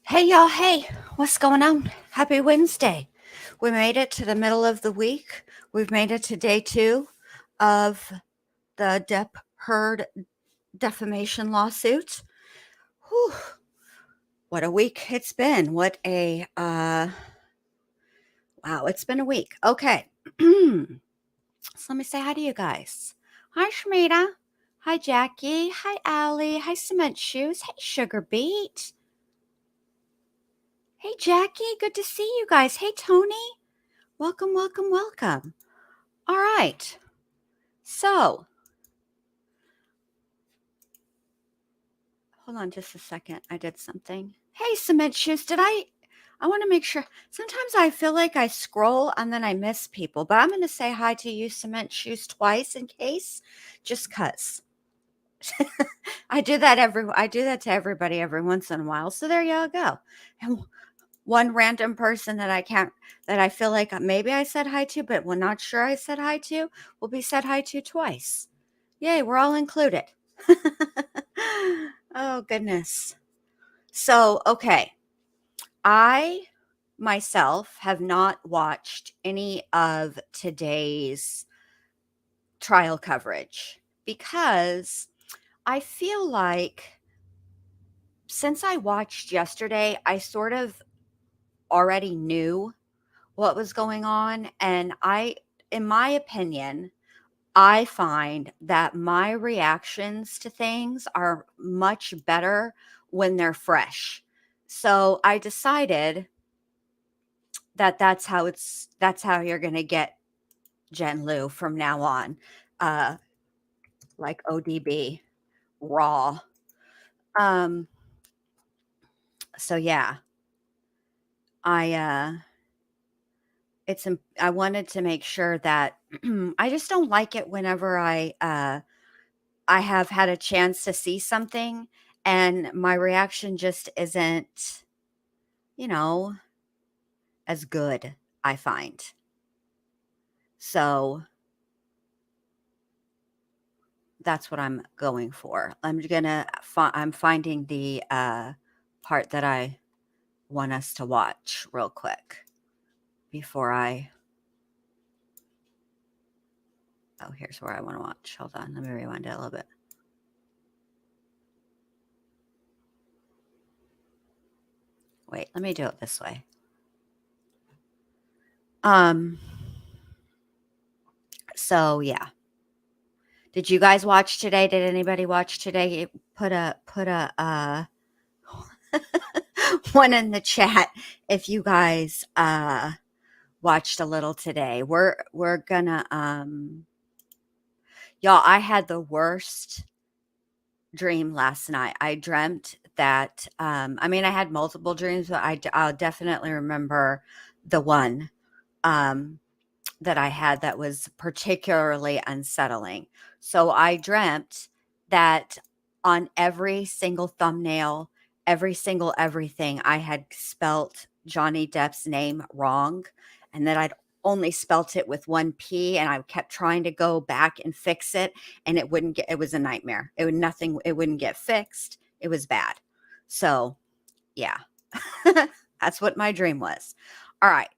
Hey, y'all. Hey, what's going on? Happy Wednesday. We made it to the middle of the week. We've made it to day 2 of the Depp Heard defamation lawsuit. Whew, what a week it's been. Wow, it's been a week. Okay. So let me say hi to you guys. Hi, Shmita. Hi, Jackie. Hi, Allie. Hi, Cement Shoes. Hey, Sugar Beet. Hey, Jackie. Good to see you guys. Hey, Tony. Welcome, welcome, welcome. All right. So, hold on just a second. I did something. Hey, Cement Shoes, I want to make sure. Sometimes I feel like I scroll and then I miss people, but I'm going to say hi to you, Cement Shoes, twice in case, just cuz. I do that to everybody every once in a while. So there you go. And one random person that I feel like maybe I said hi to, but we're not sure I said hi to, will be said hi to twice. Yay, we're all included. Oh, goodness. So, okay. I myself have not watched any of today's trial coverage because I feel like since I watched yesterday, I sort of already knew what was going on. And in my opinion, I find that my reactions to things are much better when they're fresh. So I decided that that's how you're going to get Jen Lu from now on. Uh like ODB raw. Um so yeah, I I wanted to make sure that I just don't like it whenever I have had a chance to see something and my reaction just isn't, you know, as good, I find. So that's what I'm going for. I'm finding the part that I want us to watch real quick before I. Oh, here's where I want to watch. Hold on. Let me rewind it a little bit. Wait, let me do it this way. Um, so yeah. Did you guys watch today? Did anybody watch today? Put a one in the chat if you guys watched a little today. We're gonna y'all, I had the worst dream last night. I dreamt that I mean I had multiple dreams, but I'll definitely remember the one um that I had that was particularly unsettling. So I dreamt that on every single thumbnail, every single everything, I had spelt Johnny Depp's name wrong and that I'd only spelt it with one P and I kept trying to go back and fix it and it was a nightmare. It wouldn't get fixed. It was bad. So, yeah. That's what my dream was. All right.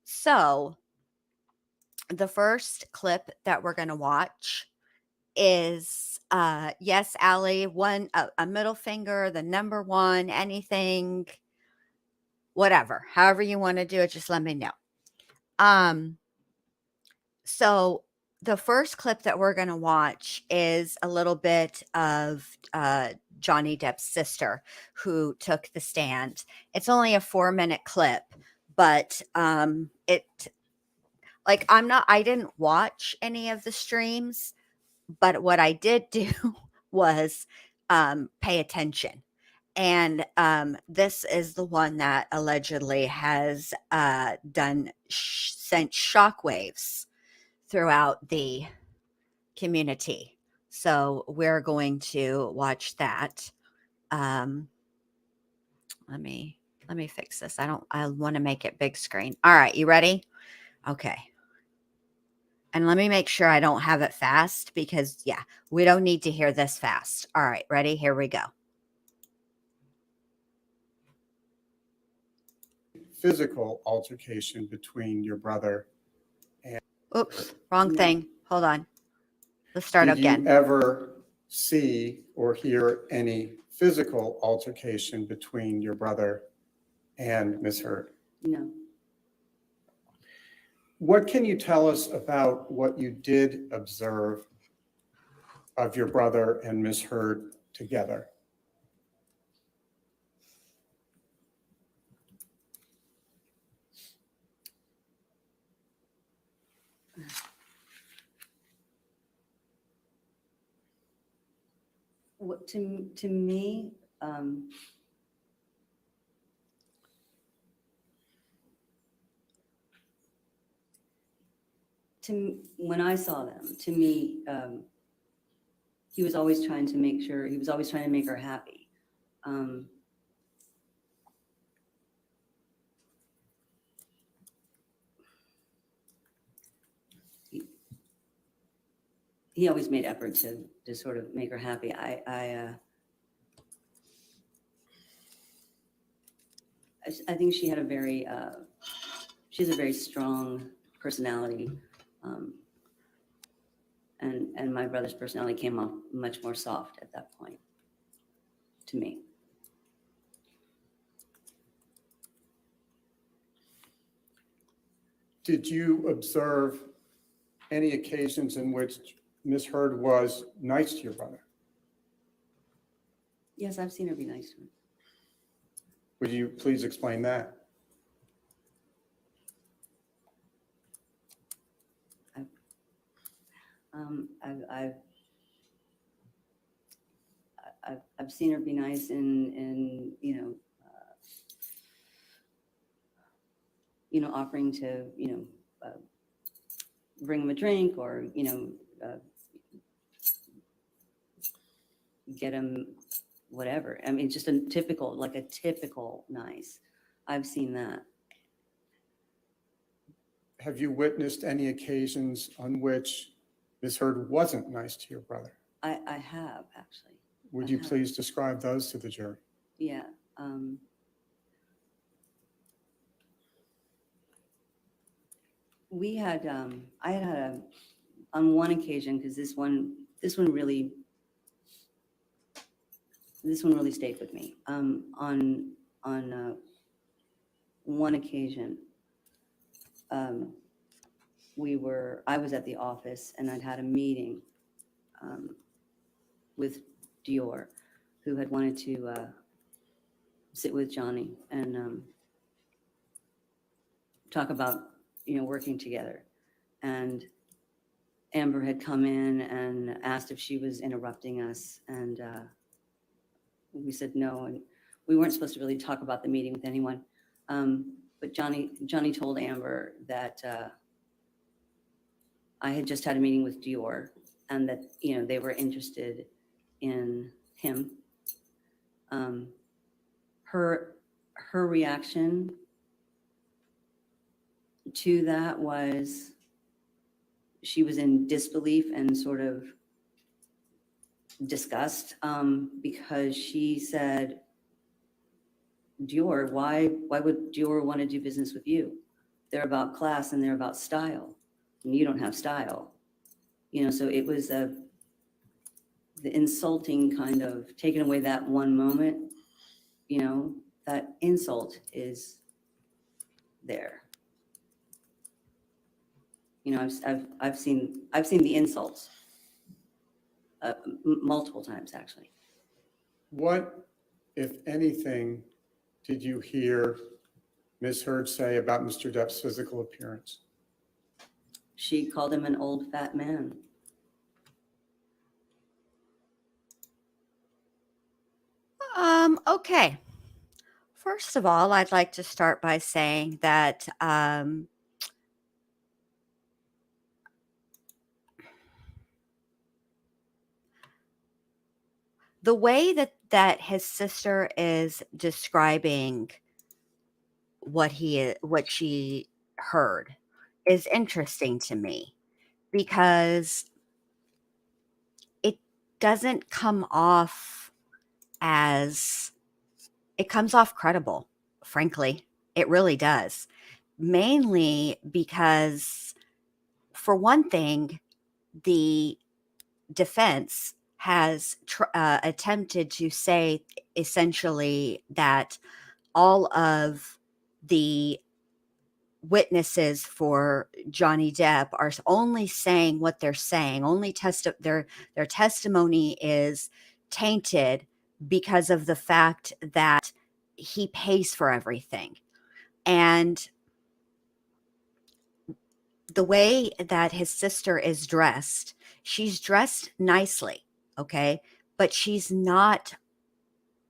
So, the first clip that we're going to watch is yes, Allie, a middle finger, the number one, anything, whatever, however you want to do it, just let me know. um so the first clip that we're going to watch is a little bit of Johnny Depp's sister who took the stand. It's only a 4-minute clip, but it like I didn't watch any of the streams, but what I did do was pay attention. And this is the one that allegedly has sent shockwaves throughout the community. So we're going to watch that. Um, let me fix this. I want to make it big screen. All right, you ready? Okay. And let me make sure I don't have it fast because, yeah, we don't need to hear this fast. All right, ready? Here we go. physical altercation between your brother and... Oops, wrong No. thing. Hold on. Let's start Did you again. ever see or hear any physical altercation between your brother and Ms. Heard? No. What can you tell us about what you did observe of your brother and Ms. Heard together? What to me, when I saw them, to me, he was always trying to make sure, he was always trying to make her happy. He always made effort to sort of make her happy. I think she has a very strong personality, and my brother's personality came off much more soft at that point, to me. Did you observe any occasions in which Ms. Heard was nice to your brother? Yes, I've seen her be nice to him. Would you please explain that? I've seen her be nice in offering to bring him a drink, or get him whatever. I mean, just a typical nice. I've seen that. Have you witnessed any occasions on which Ms. Heard wasn't nice to your brother? I have, actually. Would you please describe those to the jury? Yeah. We had, I had on one occasion, because this one really stayed with me. On one occasion, I was at the office, and I'd had a meeting with Dior, who had wanted to sit with Johnny and talk about working together. And Amber had come in and asked if she was interrupting us, and we said no, and we weren't supposed to really talk about the meeting with anyone. But Johnny told Amber that I had just had a meeting with Dior, and that they were interested in him. Her reaction to that was, she was in disbelief and sort of disgust, because she said, Dior, why would Dior want to do business with you? They're about class and they're about style, and you don't have style. So it was the insulting kind of taking away that one moment, that insult is there. I've seen the insults multiple times, actually. What, if anything, did you hear Ms. Heard say about Mr. Depp's physical appearance? She called him an old fat man. Okay. First of all, I'd like to start by saying that the way that his sister is describing what she heard is interesting to me, because it doesn't come off as, it comes off credible, frankly. It really does. Mainly because, for one thing, the defense has attempted to say essentially that all of the witnesses for Johnny Depp are only saying what they're saying. Only their testimony is tainted because of the fact that he pays for everything. And the way that his sister is dressed, she's dressed nicely, okay? But she's not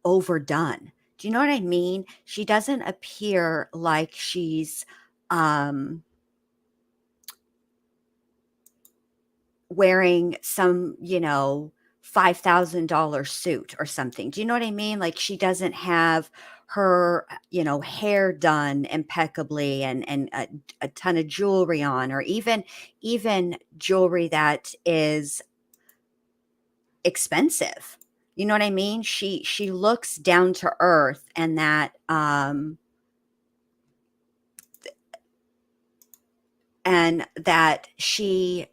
overdone. Do you know what I mean? She doesn't appear like she's um wearing some, $5,000 suit or something. Do you know what I mean? Like, she doesn't have her, hair done impeccably, and a ton of jewelry on, or even jewelry that is expensive. You know what I mean? She looks down to earth, and that she,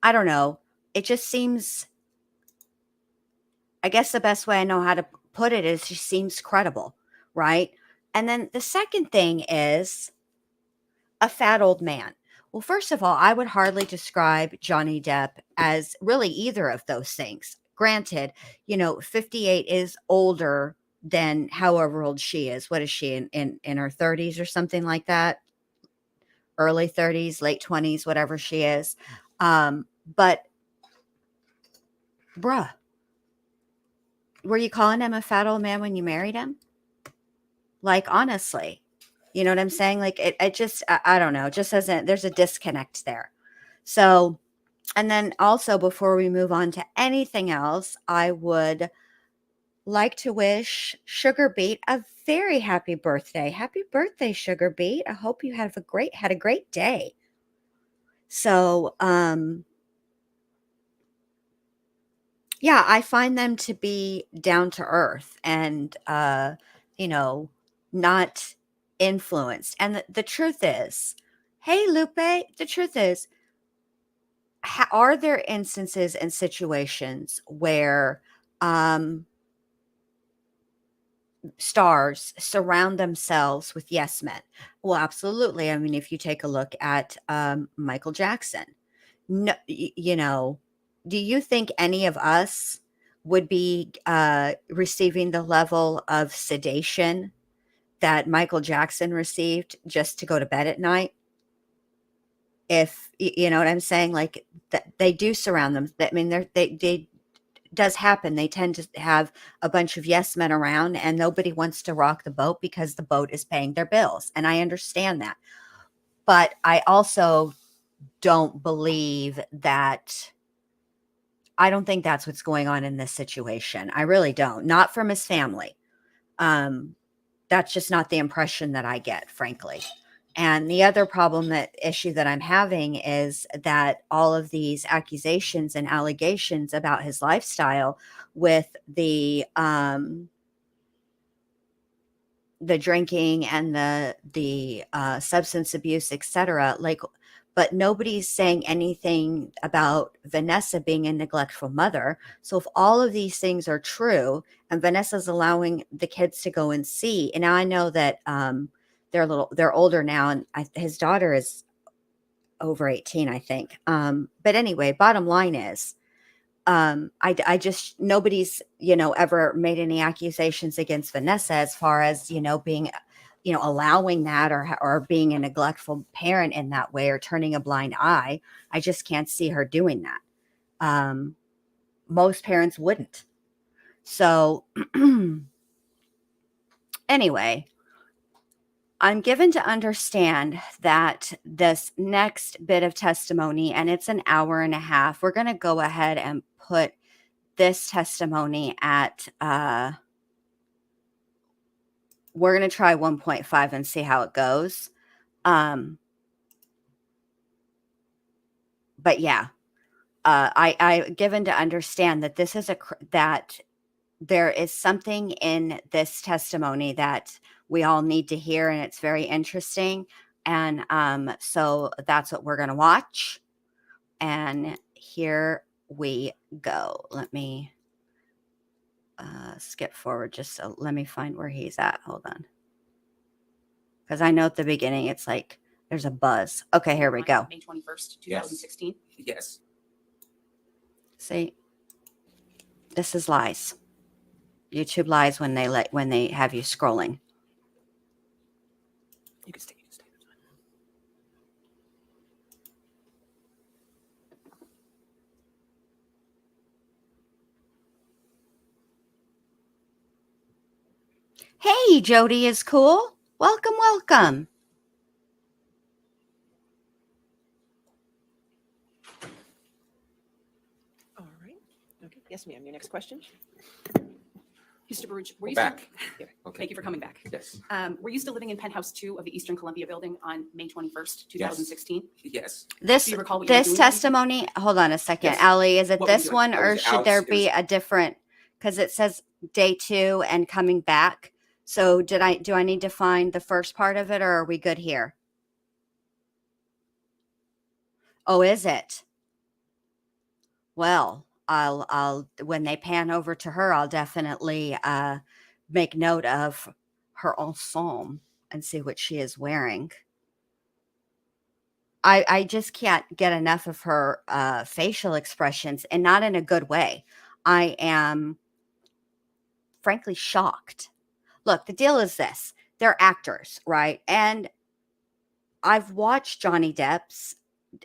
I don't know, it just seems, I guess the best way I know how to put it is she seems credible, right? And then the second thing is a fat old man. Well, first of all, I would hardly describe Johnny Depp as really either of those things. Granted, 58 is older than however old she is. What is she, in her 30s or something like that? Early 30s, late 20s, whatever she is. But bruh, were you calling him a fat old man when you married him? Like, honestly, you know what I'm saying? Like, it just, I don't know, it just doesn't, there's a disconnect there. So, and then also, before we move on to anything else, I would like to wish Sugar Beet a very happy birthday. Happy birthday, Sugar Beet. I hope you had a great day. So, yeah, I find them to be down to earth and, you know, not influenced. And the truth is, hey, Lupe, the truth is, are there instances and situations where stars surround themselves with yes men? Well, absolutely. I mean, if you take a look at Michael Jackson, no, do you think any of us would be receiving the level of sedation that Michael Jackson received just to go to bed at night? If you know what I'm saying, like, that they do surround them. I mean, they does happen. They tend to have a bunch of yes men around, and nobody wants to rock the boat because the boat is paying their bills, and I understand that. But I also don't believe that. I don't think that's what's going on in this situation. I really don't. Not from his family. That's just not the impression that I get, frankly. And the other issue that I'm having is that all of these accusations and allegations about his lifestyle with the drinking and the substance abuse, etc. Like, but nobody's saying anything about Vanessa being a neglectful mother. So if all of these things are true, and Vanessa's allowing the kids to go and see, and now I know that they're older now, and his daughter is over 18, I think. But anyway, bottom line is, I just, nobody's, ever made any accusations against Vanessa as far as, being, allowing that, or being a neglectful parent in that way, or turning a blind eye. I just can't see her doing that. Most parents wouldn't. So anyway, I'm given to understand that this next bit of testimony, and it's an hour and a half, we're going to go ahead and put this testimony at we're going to try 1.5 and see how it goes. But yeah, I given to understand that this is that there is something in this testimony that we all need to hear, and it's very interesting. And so that's what we're going to watch. And here we go. Let me skip forward just so let me find where he's at. Hold on. Because I know at the beginning it's like there's a buzz. Okay, here we go. May 21st, 2016. Yes. See, this is lies. YouTube lies when they have you scrolling. You can stay. You can stay. That's fine. Hey, Jody is cool. Welcome, welcome. All right. Okay. Yes, ma'am. Your next question? Mr. Baruch, were We're you back. Still, Okay. thank you for coming back. Yes. Were you still living in penthouse 2 of the Eastern Columbia building on May 21st, 2016? Yes. This Do you recall what you were this doing? testimony. Hold on a second, Yes. Allie. Is it What were you this doing? one, I or was should out. there It be was- a different? Because it says day 2 and coming back. So do I need to find the first part of it, or are we good here? Oh, is it? Well, I'll when they pan over to her, I'll definitely make note of her ensemble and see what she is wearing. I just can't get enough of her facial expressions, and not in a good way. I am frankly shocked. Look, the deal is this. They're actors, right? And I've watched Johnny Depp's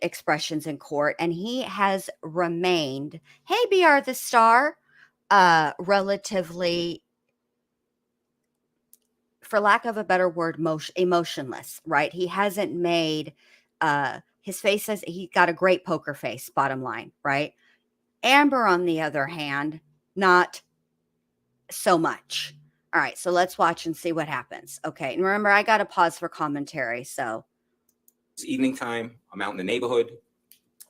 expressions in court, and he has remained, hey, BR the star, relatively, for lack of a better word, emotionless, right? He hasn't made his face says he got a great poker face, bottom line, right? Amber, on the other hand, not so much. All right, so let's watch and see what happens. Okay, and remember, I got to pause for commentary, so. It's evening time. I'm out in the neighborhood,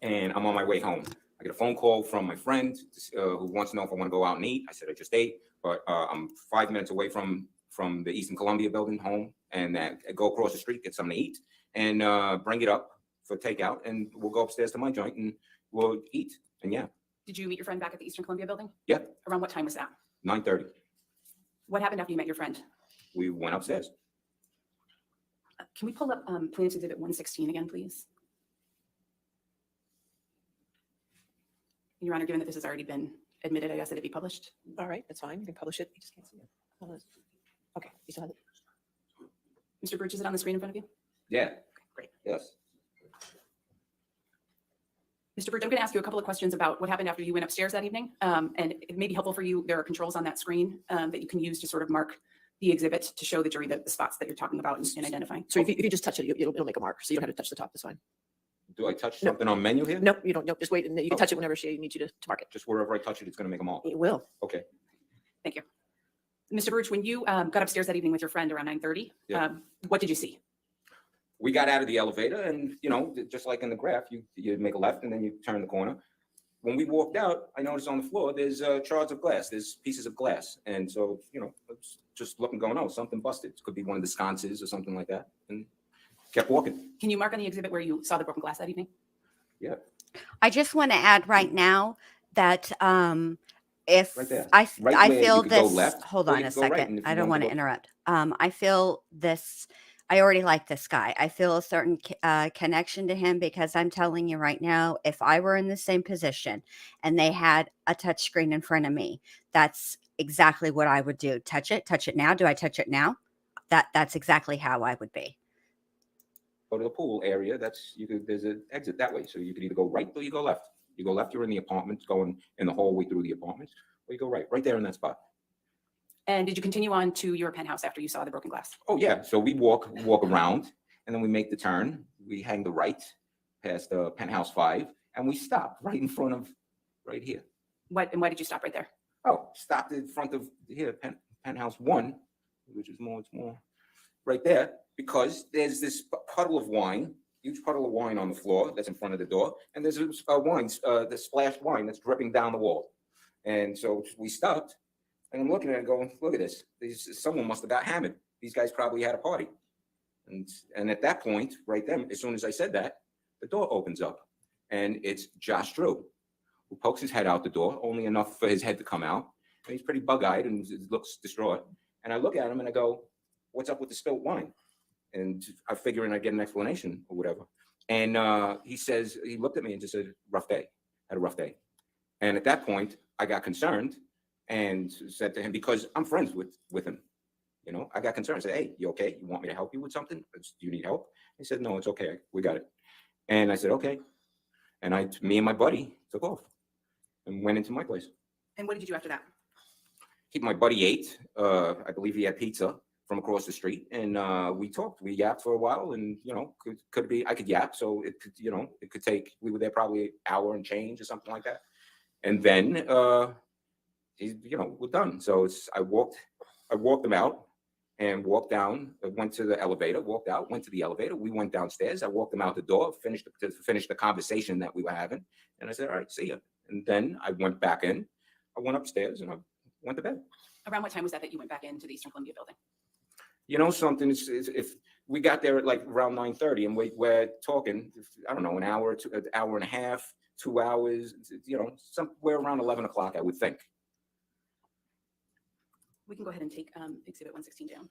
and I'm on my way home. I get a phone call from my friend who wants to know if I want to go out and eat. I said I just ate, but I'm 5 minutes away from the Eastern Columbia building home, and I go across the street, get something to eat, and bring it up for takeout, and we'll go upstairs to my joint and we'll eat. And yeah, Did you meet your friend back at the Eastern Columbia building? yeah, Around what time was that? 9:30. What happened after you met your friend? We went upstairs. Can we pull up Plaintiff's Exhibit 116 again, please? Your Honor, given that this has already been admitted, I ask that it be published. All right, that's fine. You can publish it. You just can't see it. Hold on. Okay, you still have it? Mr. Birch, is it on the screen in front of you? Yeah. Great. Yes. Mr. Birch, I'm going to ask you a couple of questions about what happened after you went upstairs that evening. And it may be helpful for you. There are controls on that screen that you can use to sort of mark the exhibit to show the jury the spots that you're talking about and identifying. So if you just touch it, it'll make a mark. So you don't have to touch the top. That's fine. Do I touch No. something on menu here? Nope, you don't. Nope, just wait. And you can Oh. touch it whenever she needs you to mark it. Just wherever I touch it, it's going to make them all. It will. Okay. Thank you. Mr. Birch, when you got upstairs that evening with your friend around 9:30, Yeah. what did you see? We got out of the elevator, and just like in the graph, you make a left and then you turn the corner. When we walked out, I noticed on the floor there's shards of glass, there's pieces of glass, and so it's just looking, going, oh, something busted. It could be one of the sconces or something like that, and kept walking. Can you mark on the exhibit where you saw the broken glass that evening? Yeah, I just want to add right now that if Right there. I Right I where you feel could go this, left, hold or on you a could go right, second. and if I you don't want want to to go- interrupt. I feel this. I already like this guy. I feel a certain connection to him because I'm telling you right now, if I were in the same position and they had a touch screen in front of me, that's exactly what I would do. Touch it now. Do I touch it now? That's exactly how I would be. go to the pool area. There's an exit that way, so you could either go right or you go left. You go left, you're in the apartments, going in the hallway through the apartments, or you go right there in that spot. And did you continue on to your penthouse after you saw the broken glass? Oh yeah, so we walk around, and then we make the turn. We hang the right past penthouse 5, and we stop right in front of right here. Why did you stop right there? Oh, stopped in front of here, penthouse 1, which is it's more right there, because there's this puddle of wine, huge puddle of wine on the floor that's in front of the door, and there's a wine, the splashed wine that's dripping down the wall. And so we stopped, and I'm looking at it going, look at this. Someone must have got hammered. these guys probably had a party. And at that point, right then, as soon as I said that, the door opens up, and it's Josh Drew, who pokes his head out the door, only enough for his head to come out. And he's pretty bug-eyed and looks distraught. And I look at him and I go, "What's up with the spilt wine?" And I figure I'd get an explanation or whatever. And he says, he looked at me and just said, "Rough day, had a rough day." And at that point, I got concerned and said to him, because I'm friends with him, you know, I got concerned. I said, "Hey, you okay? You want me to help you with something? Do you need help?" He said, "No, it's okay. We got it." And I said, "Okay." And me and my buddy took off and went into my place. And what did you do after that? My buddy ate. I believe he had pizza from across the street, and we talked. We yapped for a while, and you know, could be I could yap, so it could, you know, it could take. We were there probably an hour and change or something like that, and then you know, we're done. So I walked him out and walked down. I went to the elevator, walked out, went to the elevator. We went downstairs. I walked him out the door, finished the conversation that we were having, and I said, "All right, see ya." And then I went back in. I went upstairs and I went to bed. Around what time was that you went back into the Eastern Columbia building? You know, something is if we got there at like around 9:30 and we're talking, I don't know, an hour, an hour and a half, 2 hours, you know, somewhere around 11 o'clock, I would think. We can go ahead and take Exhibit 116 down.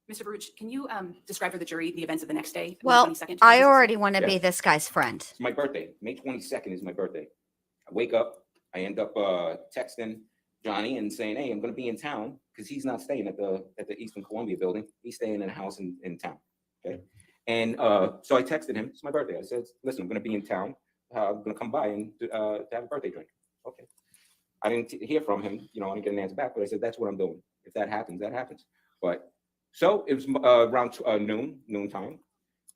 Mr. Baruch, can you describe for the jury the events of the next day? Well, May 22nd, I 2016? already want to Yeah. be this guy's friend. It's my birthday. May 22nd is my birthday. I wake up, I end up texting Johnny and saying, "Hey, I'm going to be in town," because he's not staying at the Eastern Columbia building. He's staying in a house in town. Okay. And so I texted him. It's my birthday. I said, "Listen, I'm going to be in town. I'm going to come by and to have a birthday drink." Okay. I didn't hear from him. You know, I didn't get an answer back, but I said, "That's what I'm doing. If that happens, that happens." But so it was around noontime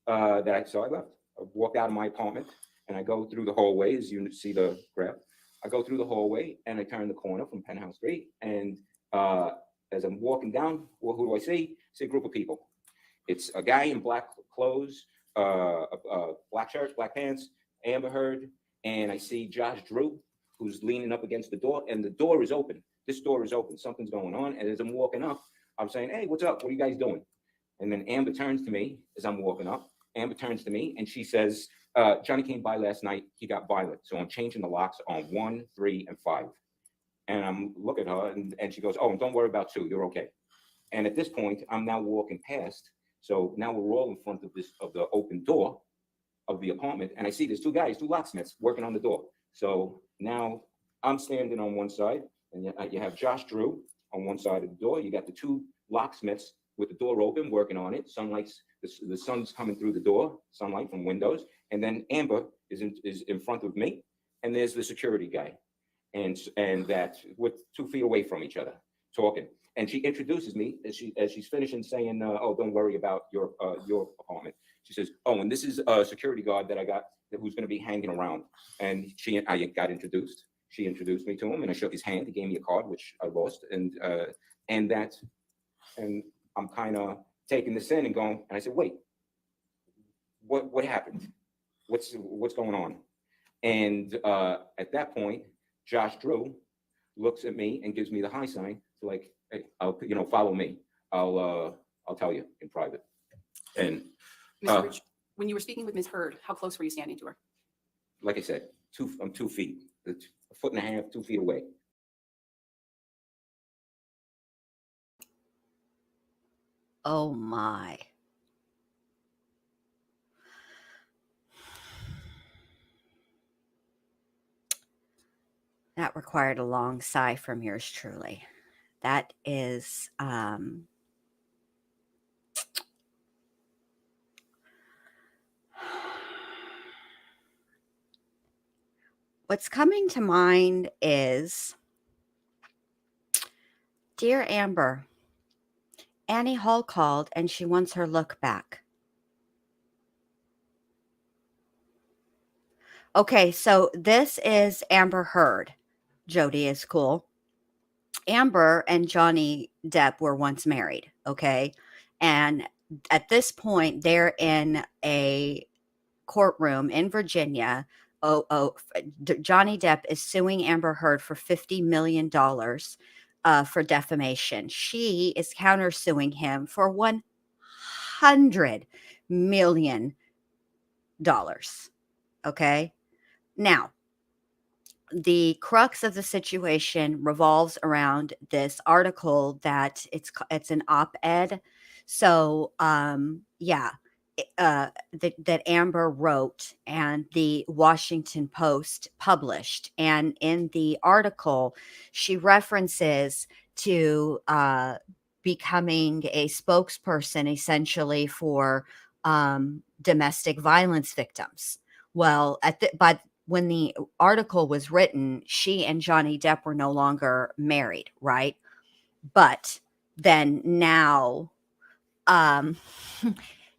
that I left. I walked out of my apartment and I go through the hallway, as you see the graph. I go through the hallway and I turn the corner from Penthouse Street. And as I'm walking down, well, who do I see? I see a group of people. It's a guy in black clothes, black shirt, black pants, Amber Heard, and I see Josh Drew, who's leaning up against the door, and the door is open. This door is open. Something's going on. And as I'm walking up, I'm saying, "Hey, what's up? What are you guys doing?" And then Amber turns to me as I'm walking up. Amber turns to me and she says, "Johnny came by last night. He got violent. So I'm changing the locks on 1, 3, and 5. And I'm looking at her and she goes, "Oh, and don't worry about 2. You're okay." And at this point, I'm now walking past. So now we're all in front of the open door of the apartment. And I see there's 2 guys, 2 locksmiths working on the door. So now I'm standing on one side and you have Josh Drew on one side of the door. You got the 2 locksmiths with the door open, working on it. Sunlight's the sun's coming through the door, sunlight from windows. And then Amber is in front of me, and there's the security guy, and that we're 2 feet away from each other, talking. And she introduces me as she's finishing saying, "Oh, don't worry about your apartment." She says, "Oh, and this is a security guard that I got who's going to be hanging around." And I got introduced. She introduced me to him, and I shook his hand. He gave me a card, which I lost, and I'm kind of taking this in and going, and I said, "Wait, what happened? What's going on?" And at that point, Josh Drew looks at me and gives me the high sign, like, "Hey, follow me. I'll tell you in private." And Mr. Baruch, when you were speaking with Ms. Heard, how close were you standing to her? like I said, I'm 2 feet, a foot and a half, 2 feet away. Oh my. That required a long sigh from yours truly. That is, what's coming to mind is, "Dear Amber, Annie Hall called and she wants her look back." Okay, so this is Amber Heard. Jody is cool. Amber and Johnny Depp were once married, okay? And at this point, they're in a courtroom in Virginia. Johnny Depp is suing Amber Heard for $50 million for defamation. She is countersuing him for $100 million. Okay. Now, the crux of the situation revolves around this article that it's an op-ed. So, yeah, that Amber wrote and the Washington Post published, and in the article, she references to becoming a spokesperson essentially for domestic violence victims. Well, when the article was written, she and Johnny Depp were no longer married, right? But then now, um,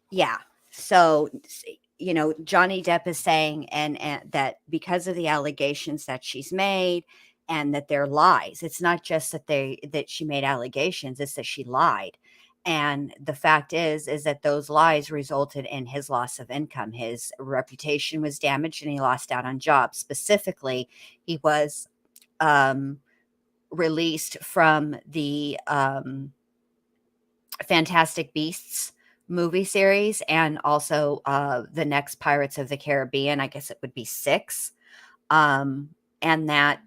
yeah. So, Johnny Depp is saying, and that because of the allegations that she's made, and that they're lies. It's not just that she made allegations; it's that she lied. And the fact is that those lies resulted in his loss of income. His reputation was damaged, and he lost out on jobs. Specifically, he was released from the Fantastic Beasts movie series, and also the next Pirates of the Caribbean. I guess it would be 6. And that's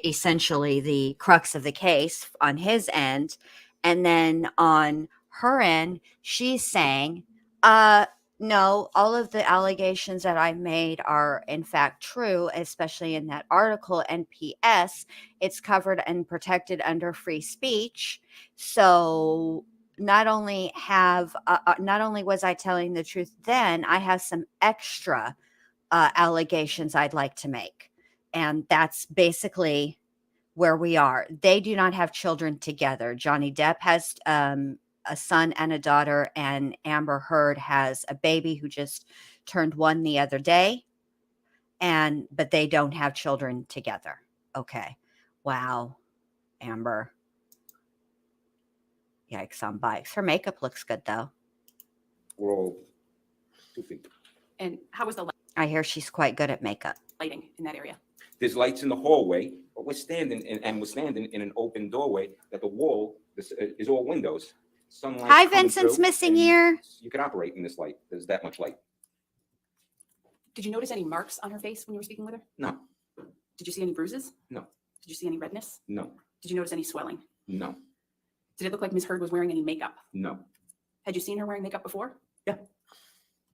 essentially the crux of the case on his end. And then on her end, she's saying, no, all of the allegations that I made are in fact true, especially in that article. And PS, it's covered and protected under free speech. So not only was I telling the truth then, I have some extra allegations I'd like to make. And that's basically where we are. They do not have children together. Johnny Depp has a son and a daughter, and Amber Heard has a baby who just turned 1 the other day. But they don't have children together. Okay. Wow. Amber. Yikes on bikes. Her makeup looks good though. We're all 2 feet. And how was the I hear she's quite good at makeup. lighting in that area? There's lights in the hallway, but we're standing in an open doorway that the wall is all windows. Sunlight Hi, coming Vincent's through, missing and here. You can operate in this light. There's that much light. Did you notice any marks on her face when you were speaking with her? No, Did you see any bruises? No. Did you see any redness? no, Did you notice any swelling? no, Did it look like Ms. Heard was wearing any makeup? no. Had you seen her wearing makeup before? Yeah.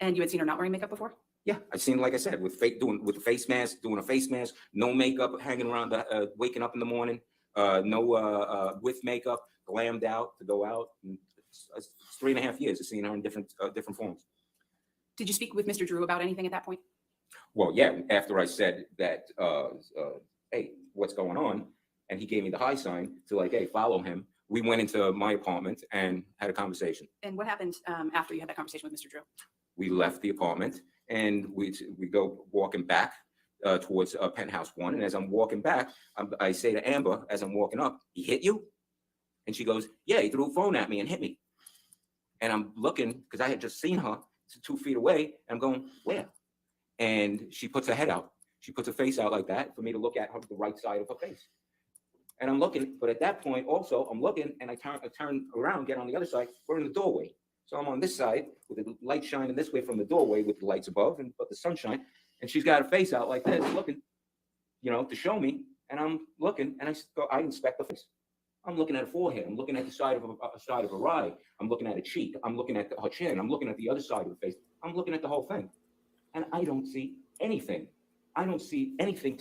And you had seen her not wearing makeup before? Yeah, I've seen, like I said, with a face mask, doing a face mask, no makeup, hanging around, waking up in the morning, no with makeup, glammed out to go out. And it's 3.5 years of seeing her in different forms. Did you speak with Mr. Drew about anything at that point? Well, yeah, after I said that, hey, what's going on? And he gave me the high sign to like, hey, follow him. We went into my apartment and had a conversation. And what happened after you had that conversation with Mr. Drew? We left the apartment and we go walking back towards penthouse 1. And as I'm walking back, I say to Amber, as I'm walking up, he hit you? And she goes, yeah, he threw a phone at me and hit me. And I'm looking, because I had just seen her 2 feet away, and I'm going, where? And she puts her head out. She puts her face out like that for me to look at her, the right side of her face. And I'm looking, but at that point also, I'm looking, and I turn around, get on the other side. We're in the doorway. So I'm on this side with the light shining this way from the doorway with the lights above, but the sunshine. And she's got her face out like this, looking, to show me. And I'm looking, and I inspect the face. I'm looking at her forehead. I'm looking at the side of her eye. I'm looking at a cheek. I'm looking at her chin. I'm looking at the other side of the face. I'm looking at the whole thing. And I don't see anything. I don't see anything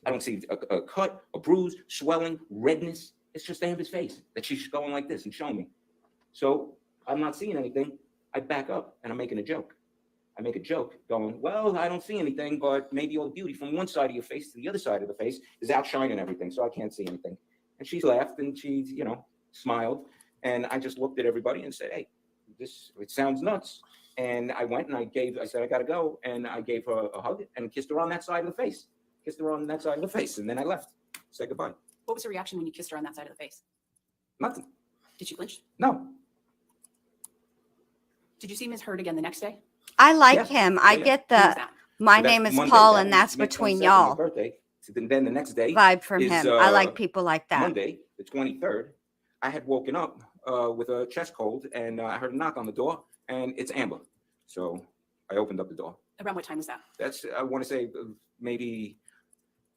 I don't see a cut, a bruise, swelling, redness. It's just Amber's face that she's going like this and showing me. So I'm not seeing anything. I back up and I'm making a joke. I make a joke going, well, I don't see anything, but maybe all the beauty from one side of your face to the other side of the face is outshining everything. So I can't see anything. And she laughed and she, smiled. And I just looked at everybody and said, hey, it sounds nuts. And I went and I said, I got to go. And I gave her a hug and kissed her on that side of the face. And then I left. Said goodbye. What was her reaction when you kissed her on that side of the face? Nothing. Did she flinch? No. Did you see Ms. Heard again the next day? I like Yeah. him. I Yeah. get When was the that? my So name is Monday, Paul, that and was that's May between 22nd, my y'all. birthday. Then the next day, Vibe from is, him. I like people like that. Monday, the 23rd, I had woken up with a chest cold, and I heard a knock on the door, and it's Amber. So I opened up the door. Around what time was that? That's, I want to say, maybe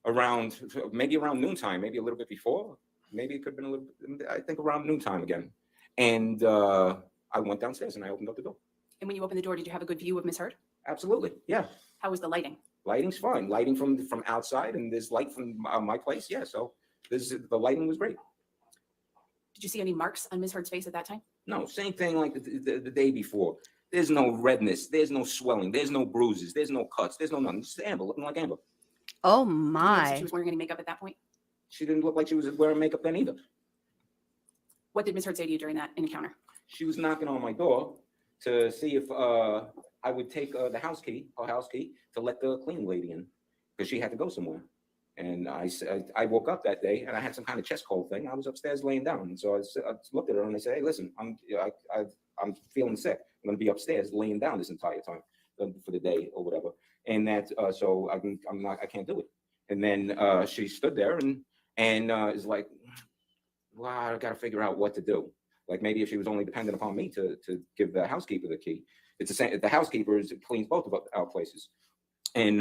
around noontime, maybe a little bit before. Maybe it could have been a little bit, I think around noontime again. And I went downstairs and I opened up the door. And when you opened the door, did you have a good view of Miss Heard? Absolutely, yeah. How was the lighting? Lighting's fine. Lighting from outside, and there's light from my place. Yeah, so the lighting was great. Did you see any marks on Miss Heard's face at that time? No, same thing like the day before. There's no redness. There's no swelling. There's no bruises. There's no cuts. There's no nothing. Just Amber looking like Amber. Oh Did you notice if my. she was wearing any makeup at that point? She didn't look like she was wearing makeup then either. What did Miss Heard say to you during that encounter? She was knocking on my door to see if I would take her house key, to let the cleaning lady in, because she had to go somewhere. And I woke up that day and I had some kind of chest cold thing. I was upstairs laying down, and so I looked at her and I said, "Hey, listen, I'm feeling sick. I'm going to be upstairs laying down this entire time for the day or whatever." And that so I can't do it. And then she stood there and is like, "Wow, I got to figure out what to do." Like maybe if she was only dependent upon me to give the housekeeper the key. It's the same. The housekeeper cleans both of our places. And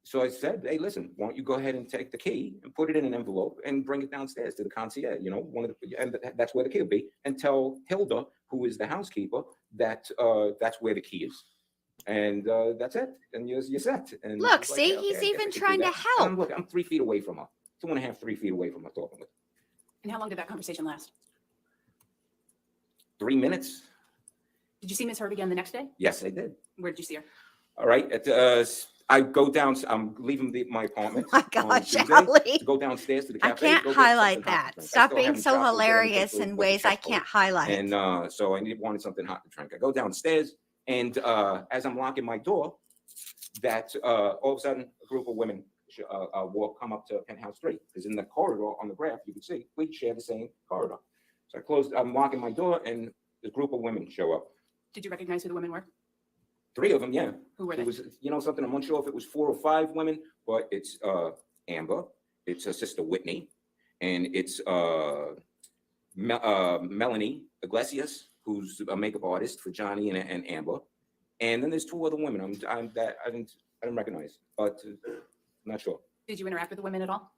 so I said, "Hey, listen, why don't you go ahead and take the key and put it in an envelope and bring it downstairs to the concierge, and that's where the key will be, and tell Hilda, who is the housekeeper, that that's where the key is." And that's it. And you're set. And Look, she's like, see, "Yeah, okay, he's I guess I even could do trying to that." And help. look, I'm 3 feet away from her, 2.5, 3 feet away from her talking with her. And how long did that conversation last? 3 minutes? Did you see Miss Heard again the next day? Yes, I did. Where did you see her? All right. I go down. I'm leaving my apartment. My on gosh, Tuesday Ali. to go downstairs to the I cafe. can't go get highlight something hot that. to drink. I Stop still being haven't so shopped or done anything hilarious with in the ways I chest cold. can't highlight. And so I wanted something hot to drink. I go downstairs, and as I'm locking my door, that all of a sudden a group of women come up to Penthouse 3, because in the corridor on the graph you can see we share the same corridor. So I'm locking my door, and the group of women show up. Did you recognize who the women were? 3 of them, yeah. Who were It they? was, something, I'm unsure if it was 4 or 5 women, but it's Amber, it's her sister Whitney, and it's Melanie Iglesias, who's a makeup artist for Johnny and Amber. And then there's 2 other women I didn't recognize, but I'm not sure. Did you interact with the women at all?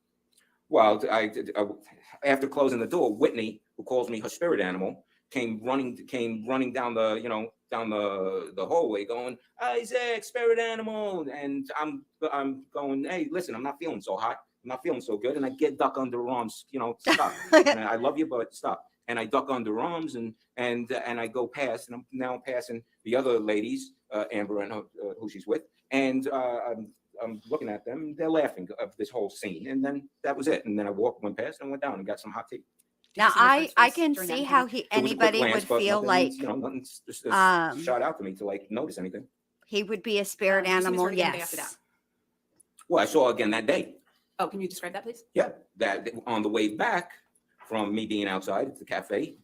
Well, after closing the door, Whitney, who calls me her spirit animal, came running down the hallway, going, "Isaac, spirit animal!" And I'm going, "Hey, listen, I'm not feeling so hot. I'm not feeling so good." And I duck under her arms, stop. And I love you, but stop. And I duck under her arms, and I go past, and I'm now passing the other ladies, Amber and who she's with, and I'm looking at them. They're laughing of this whole scene, and then that was it. And then I went past and went down and got some hot tea. Now you see Miss Heard's I face can during that see how encounter? It was a quick anybody glance, would but feel nothing's, like nothing's just um, shot out to me to notice anything. he would be a spirit Did you see Miss animal. Heard again the day after Yes. that? Well, I saw her again that day. Oh, can you describe that, please? Yeah, that on the way back from me being outside at the cafe,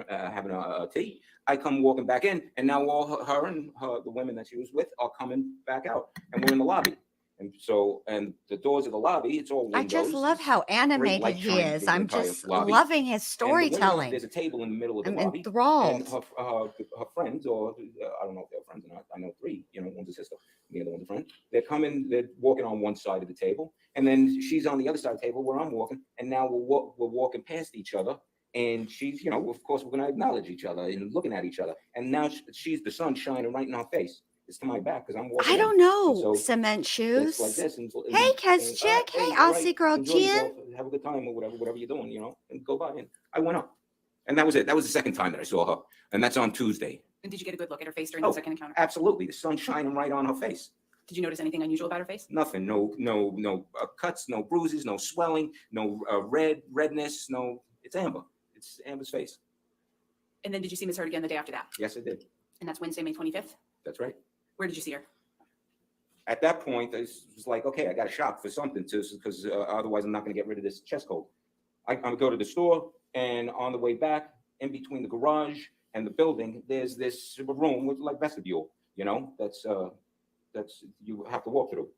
having a tea, I come walking back in, and now all her and the women that she was with are coming back out, and we're in the lobby. And so, and the doors of the lobby, it's all windows. I just love how animated light he shining is. through the I'm entire just lobby. loving his And the women, storytelling. there's a table in the middle of the I'm lobby. And enthralled. her friends, or I don't know if they're friends or not. I know 3. One's a sister, the other one's a friend. They're walking on one side of the table, and then she's on the other side of the table where I'm walking, and now we're walking past each other. And she's, of course, we're going to acknowledge each other and looking at each other. And now she's the sun shining right in our face. It's to my back because I'm walking. I don't And know. so Cement it's shoes. like this. Hey, Kes chick. Hey, Aussie girl enjoy Jen. yourself, have a good time or whatever you're doing, and go by. And I went up. And that was it. That was the second time that I saw her. And that's on Tuesday. And did you get a good look at her face during Oh, the second encounter? Absolutely. The sun shining right on her face. Did you notice anything unusual about her face? Nothing. No cuts, no bruises, no swelling, no redness. No, it's Amber. It's Amber's face. And then did you see Miss Heard again the day after that? Yes, I did. And that's Wednesday, May 25th? That's right. Where did you see her? At that point, I was like, okay, I got to shop for something because otherwise I'm not going to get rid of this chest cold. I go to the store, and on the way back, in between the garage and the building, there's this room with like vestibule, that's you have to walk through.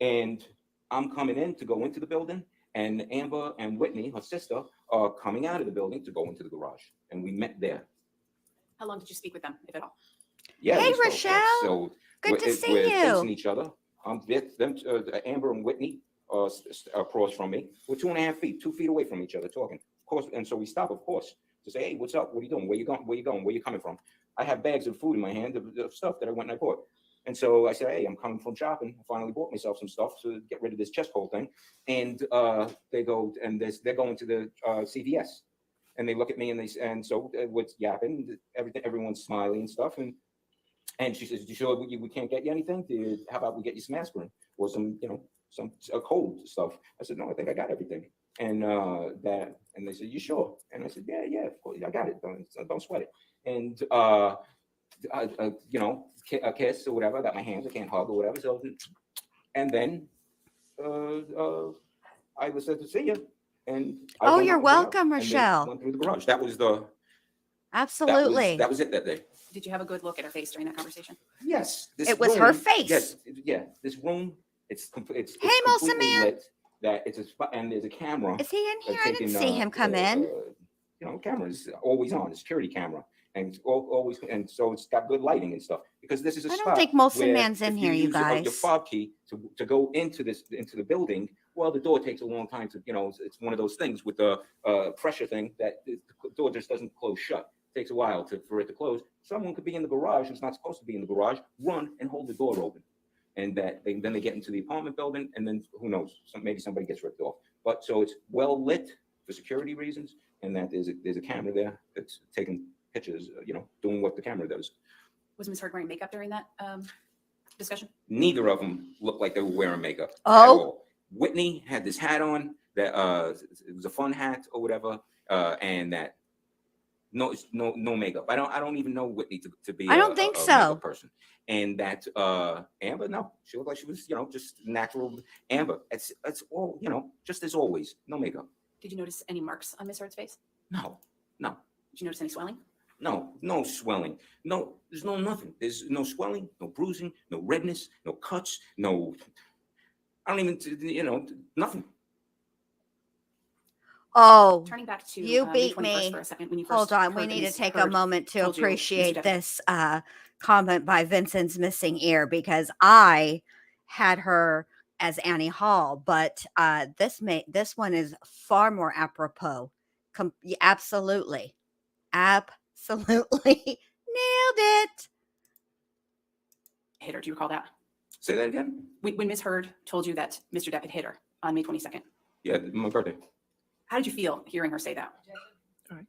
And I'm coming in to go into the building, and Amber and Whitney, her sister, are coming out of the building to go into the garage, and we met there. How long did you speak with them, if at all? Yeah, Hey, we spoke. Rochelle. So Good to we're see facing you. each other. Amber and Whitney across from me. We're 2.5 feet, 2 feet away from each other talking. Of course, and so we stop, of course, to say, hey, what's up? What are you doing? Where you going? Where you going? Where you coming from? I have bags of food in my hand of stuff that I went and I bought. And so I said, hey, I'm coming from shopping. I finally bought myself some stuff to get rid of this chest hole thing. And they go, and they're going to the CVS. And they look at me and so what's yapping, everyone's smiling and stuff. And she says, you sure we can't get you anything? How about we get you some aspirin or some, some cold stuff? I said, no, I think I got everything. And and they said, you sure? And I said, yeah, of course, I got it. Don't sweat it. And a kiss or whatever. I got my hands, I can't hug or whatever. So, and then I was said to see you. And Oh, you're welcome, Rochelle. Went through the garage. That was the Absolutely. that was it that day. Did you have a good look at her face during that conversation? Yes, It was her face. Yes, yeah. This room, it's Hey, Molson completely Man. lit. That it's a spot, and there's a camera. Is he in here? I didn't taking, see him come in. Camera's always on, a security camera, and always, and so it's got good lighting and stuff. Because this is a I don't spot think Molson where Man's in if here, you use your guys. fob key to go into the building. Well, the door takes a long time to, it's one of those things with the pressure thing that the door just doesn't close shut. It takes a while for it to close. Someone could be in the garage who's not supposed to be in the garage, run and hold the door open. And then they get into the apartment building, and then who knows, maybe somebody gets ripped off. But so it's well lit for security reasons, and that there's a camera there that's taking pictures, doing what the camera does. Was Ms. Heard wearing makeup during that discussion? Neither of them looked like they were wearing makeup. At Oh. all. Whitney had this hat on that it was a fun hat or whatever, and that no makeup. I don't even know Whitney to be. I don't think a so. makeup person. And that Amber, no, she looked like she was just natural Amber. It's all just as always, no makeup. Did you notice any marks on Ms. Heard's face? No. Did you notice any swelling? No swelling. No, there's nothing. There's no swelling, no bruising, no redness, no cuts, no. I don't even, nothing. Oh, Turning back to you May beat 21st me. for a second, when you hold first on. We heard that need to Ms. take a Heard moment to told you Mr. appreciate Depp- this comment by Vincent's missing ear, because I had her as Annie Hall, but this one is far more apropos. Absolutely. Absolutely. Nailed it. hit her. Do you recall that? Say that again. When Ms. Heard told you that Mr. Depp had hit her on May 22nd, Yeah, my birthday. how did you feel hearing her say that? All right.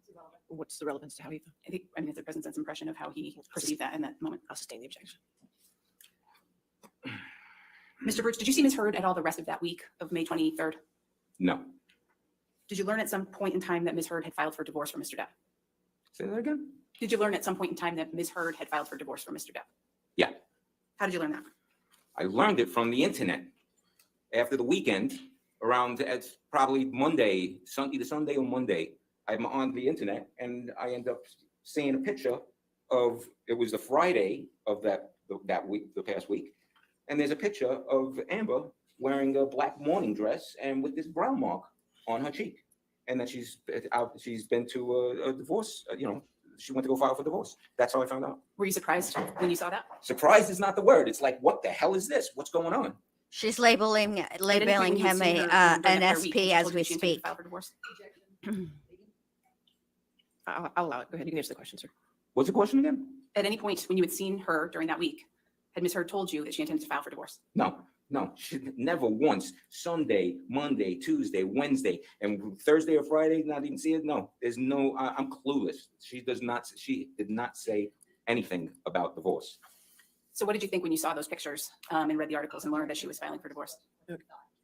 What's the relevance to how you feel? I mean, it's a present sense impression of how he perceived that in that moment. I'll sustain the objection. Mr. Birch, did you see Ms. Heard at all the rest of that week of May 23rd? No. Did you learn at some point in time that Ms. Heard had filed for divorce from Mr. Depp? Say that again. Did you learn at some point in time that Ms. Heard had filed for divorce from Mr. Depp? Yeah. How did you learn that? I learned it from the internet after the weekend. Around it's probably Monday, either Sunday or Monday. I'm on the internet and I end up seeing a picture of it was the Friday of that week, the past week, and there's a picture of Amber wearing a black morning dress and with this brown mark on her cheek, and that she's been to a divorce. She went to go file for divorce. That's how I found out. Were you surprised when you saw that? Surprised is not the word. It's like, what the hell is this? What's going on? She's labeling At any point when him you had seen her, during an that week, SP she as told you we she intended to speak. file for divorce? I'll allow it. Go ahead. You can answer the question, sir. What's the question again? At any point when you had seen her during that week, had Ms. Heard told you that she intended to file for divorce? No. She never once. Sunday, Monday, Tuesday, Wednesday, and Thursday or Friday, not even see it. No, there's no. I'm clueless. She did not say anything about divorce. So what did you think when you saw those pictures and read the articles and learned that she was filing for divorce?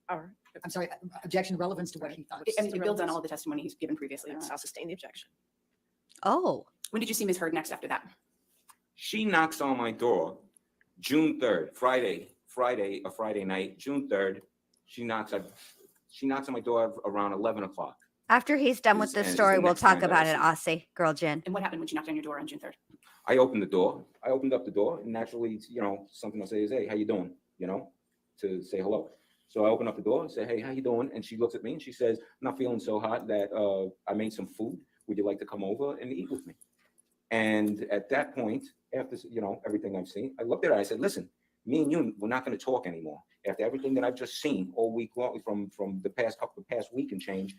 All right. I'm sorry, objection relevance to what he thought. I mean, it builds on all of the testimony he's given previously. I'll sustain the objection. Oh, When did you see Ms. Heard next after that? She knocks on my door, June 3rd, Friday night, June 3rd. She knocks on my door around 11 o'clock. after he's done with Is- this and it's story, the we'll next time talk that I about it, see Aussie, girl Jen. And what happened when she knocked on your door on June 3rd? I opened up the door, and naturally, something I say is, hey, how you doing? To say hello. So I open up the door and say, hey, how you doing? And she looks at me and she says, I'm not feeling so hot that I made some food. Would you like to come over and eat with me? And at that point, after, everything I've seen, I looked at her, I said, listen, me and you, we're not going to talk anymore. After everything that I've just seen all week long from the past week and change,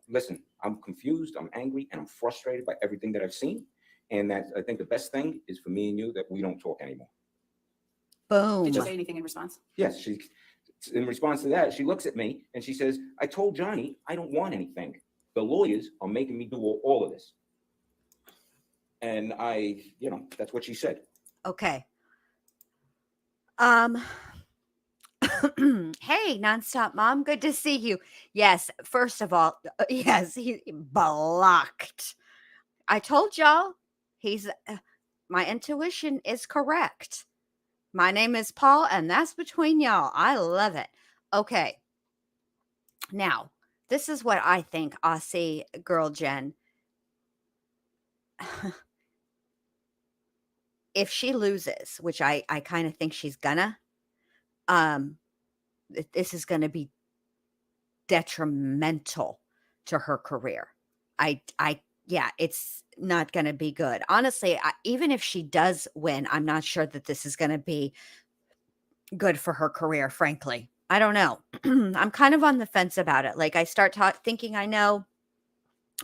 listen, I'm confused, I'm angry, and I'm frustrated by everything that I've seen. And that I think the best thing is for me and you that we don't talk anymore. Boom. Did you say anything in response? Yes, in response to that, she looks at me and she says, I told Johnny I don't want anything. The lawyers are making me do all of this. And that's what she said. Okay. Hey, nonstop mom, good to see you. Yes, first of all, yes, he blocked. I told y'all, he's my intuition is correct. My name is Paul, and that's between y'all. I love it. Okay. Now, this is what I think, Aussie girl Jen. If she loses, which I kind of think she's gonna, this is going to be detrimental to her career. Yeah, it's not going to be good. Honestly, even if she does win, I'm not sure that this is going to be good for her career, frankly. I don't know. I'm kind of on the fence about it. Like I start thinking I know,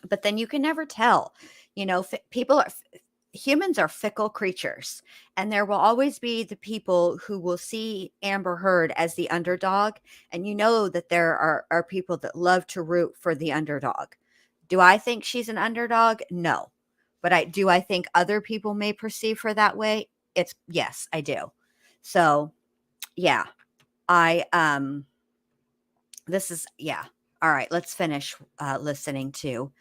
but then you can never tell. Humans are fickle creatures, and there will always be the people who will see Amber Heard as the underdog. And that there are people that love to root for the underdog. Do I think she's an underdog? No. But I think other people may perceive her that way? Yes, I do. So yeah, yeah. All right, let's finish listening to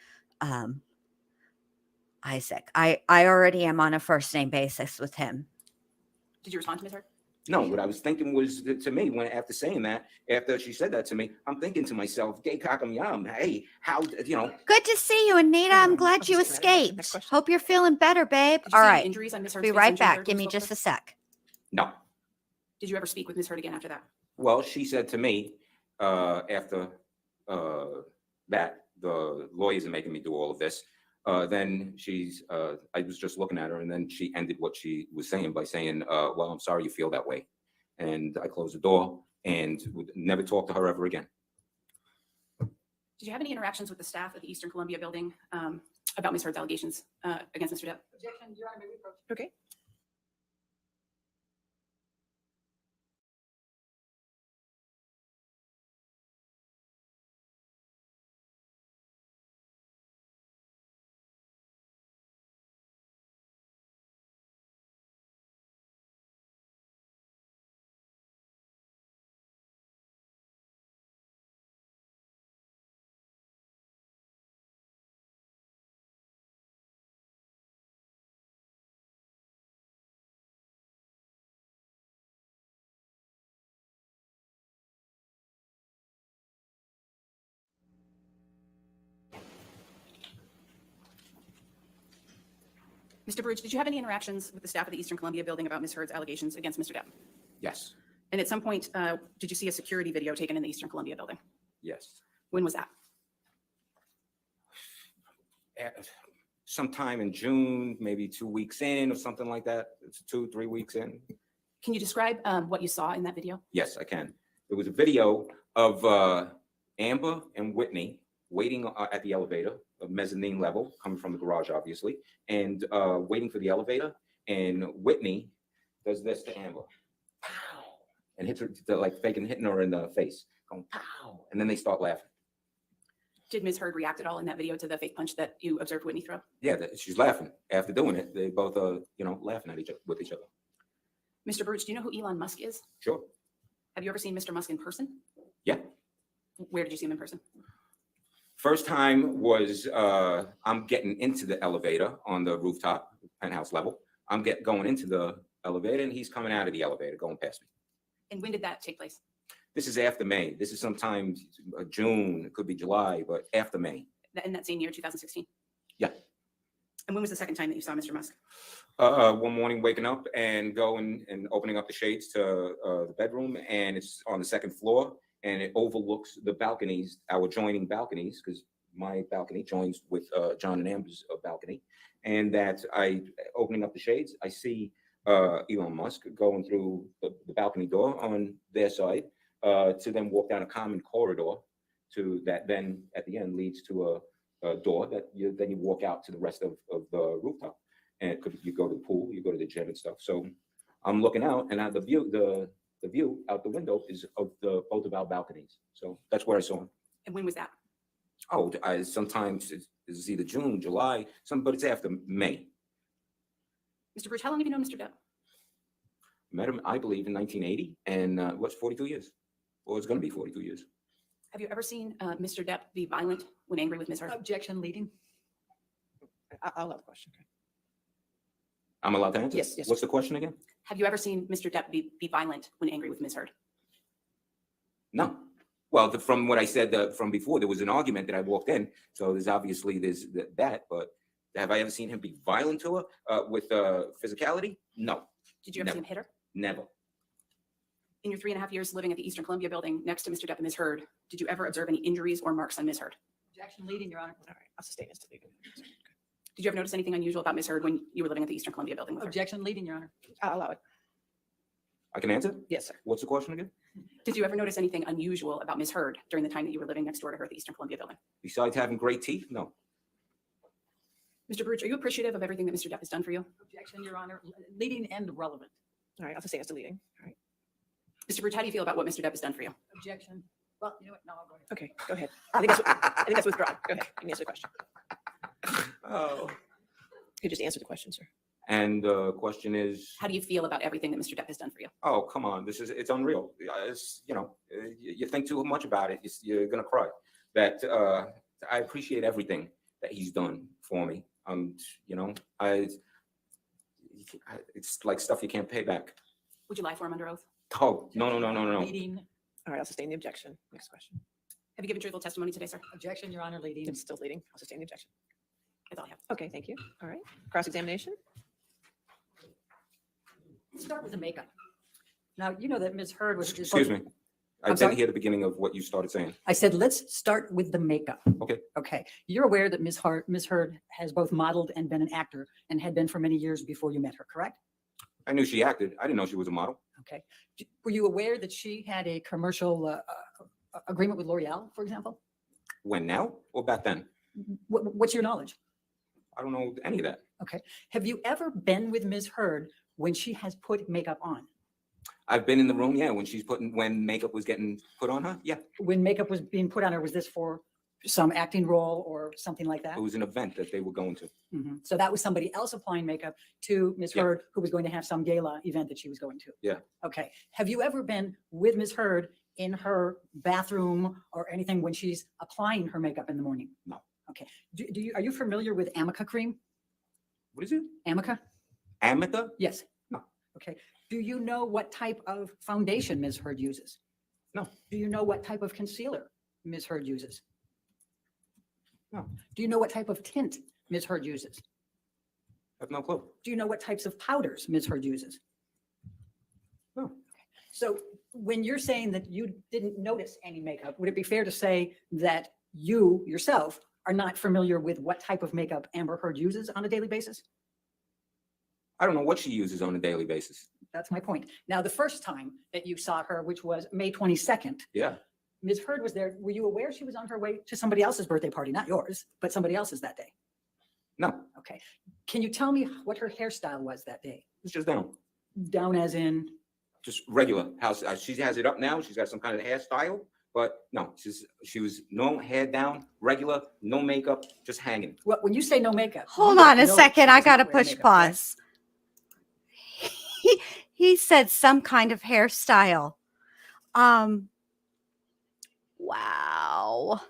Isaac. I already am on a first name basis with him. Did you respond to Ms. Hurd? No, what I was thinking was to me, after saying that, after she said that to me, I'm thinking to myself, gay cock'em yum, hey, how, Good to see you, Anita. I'm glad you Next question. escaped. Hope you're feeling better, babe. Did you All see any right. injuries on Ms. Hurd's Be face right when Jen back. Hurd Give me spoke just with a her? sec. no. Did you ever speak with Ms. Hurd again after that? Well, she said to me, after that the lawyers are making me do all of this, then I was just looking at her, and then she ended what she was saying by saying, well, I'm sorry you feel that way. And I closed the door and would never talk to her ever again. Did you have any interactions with the staff at the Eastern Columbia building about Ms. Hurd's allegations against Mr. Depp? Objection, Your Honor, may we approach? Okay. Mr. Baruch, did you have any interactions with the staff of the Eastern Columbia building about Ms. Hurd's allegations against Mr. Depp? Yes. And at some point, did you see a security video taken in the Eastern Columbia building? Yes. When was that? Sometime in June, maybe 2 weeks in or something like that. It's 2-3 weeks in. Can you describe what you saw in that video? Yes, I can. There was a video of Amber and Whitney waiting at the elevator, a mezzanine level, coming from the garage, obviously, and waiting for the elevator. And Whitney does this to Amber, pow, and hits her, like faking hitting her in the face, going pow, and then they start laughing. Did Ms. Hurd react at all in that video to the fake punch that you observed Whitney throw? Yeah, she's laughing after doing it. They both laughing at with each other. Mr. Baruch, do you know who Elon Musk is? Sure. Have you ever seen Mr. Musk in person? Yeah. Where did you see him in person? First time was I'm getting into the elevator on the rooftop, penthouse level. I'm going into the elevator, and he's coming out of the elevator, going past me. And when did that take place? This is after May. This is sometime June. It could be July, but after May. In that same year, 2016? Yeah. And when was the second time that you saw Mr. Musk? One morning waking up and going and opening up the shades to the bedroom, and it's on the second floor, and it overlooks the balconies, our joining balconies, because my balcony joins with John and Amber's balcony, and that I opening up the shades, I see Elon Musk going through the balcony door on their side to then walk down a common corridor to that then at the end leads to a door that then you walk out to the rest of the rooftop. And you go to the pool, you go to the gym and stuff. So I'm looking out, and the view out the window is of both of our balconies. So that's where I saw him. And when was that? Oh, sometimes it's either June, July, but it's after May. Mr. Bruce, how long have you known Mr. Depp? Met him, I believe, in 1980, and what's 42 years? Well, it's going to be 42 years. Have you ever seen Mr. Depp be violent when angry with Ms. Heard? Objection leading. I'll have a question. Okay. I'm allowed to answer? Yes, yes. What's the question again? Have you ever seen Mr. Depp be violent when angry with Ms. Heard? No. Well, from what I said from before, there was an argument that I walked in. So there's that, but have I ever seen him be violent to her with physicality? No, Did you ever see him hit her? never. In your 3.5 years living at the Eastern Columbia building next to Mr. Depp and Ms. Heard, did you ever observe any injuries or marks on Ms. Heard? Objection leading, Your Honor. All right, I'll sustain this. Did you ever notice anything unusual about Ms. Heard when you were living at the Eastern Columbia building with her? Objection leading, Your Honor. I'll allow it. I can answer? Yes, sir. What's the question again? Did you ever notice anything unusual about Ms. Heard during the time that you were living next door to her at the Eastern Columbia building? Besides having great teeth? No. Mr. Bruce, are you appreciative of everything that Mr. Depp has done for you? Objection, Your Honor. Leading and relevant. All right, I'll sustain as to leading. All right. Mr. Bruce, how do you feel about what Mr. Depp has done for you? Objection. Well, you know what? No, I'll go ahead. Okay, go ahead. I think that's withdrawn. Go ahead. You can answer the question. Oh. You just answer the question, sir. And the question is, How do you feel about everything that Mr. Depp has done for you? oh, come on, it's unreal. It's, you think too much about it, you're gonna cry. That I appreciate everything that he's done for me. It's like stuff you can't pay back. Would you lie for him under oath? Oh, no. Leading. All right, I'll sustain the objection. Next question. Have you given truthful testimony today, sir? Objection, Your Honor. Leading. It's still leading. I'll sustain the objection. That's all I have. Okay, thank you. All right. Cross-examination. Start with the makeup. Now, you know that Ms. Heard was. Excuse me. I I'm didn't sorry? hear the beginning of what you started saying. I said, let's start with the makeup. Okay. Okay. You're aware that Ms. Heard has both modeled and been an actor and had been for many years before you met her, correct? I knew she acted. I didn't know she was a model. Okay. Were you aware that she had a commercial agreement with L'Oreal, for example? When now or back then? What's your knowledge? I don't know any of that. Have you ever been with Ms. Heard when she has put makeup on? I've been in the room, yeah, when makeup was getting put on her. Yeah, When makeup was being put on her, was this for some acting role or something like that? it was an event that they were going to. Mhm. So that was somebody else applying makeup to Ms. Yeah. Heard, who was going to have some gala event that she was going to. Yeah. Okay. Have you ever been with Ms. Heard in her bathroom or anything when she's applying her makeup in the morning? No. Okay. Are you familiar with Amica cream? What is it? Amica? Amica? Yes. No. Okay. Do you know what type of foundation Ms. Heard uses? No. Do you know what type of concealer Ms. Heard uses? No. Do you know what type of tint Ms. Heard uses? I have no clue. Do you know what types of powders Ms. Heard uses? No. Okay. So when you're saying that you didn't notice any makeup, would it be fair to say that you yourself are not familiar with what type of makeup Amber Heard uses on a daily basis? I don't know what she uses on a daily basis. That's my point. Now, the first time that you saw her, which was May 22nd, Yeah. Ms. Heard was there. Were you aware she was on her way to somebody else's birthday party? Not yours, but somebody else's that day. No, Okay. Can you tell me what her hairstyle was that day? it's just down. Down as in, Just regular. She has it up now. She's got some kind of hairstyle, but no, she was no hair down, regular, no makeup, just hanging. when you say no makeup. you Hold don't on a know second. she I wasn't got to wearing push makeup, correct? pause. He said some kind of hairstyle. Wow.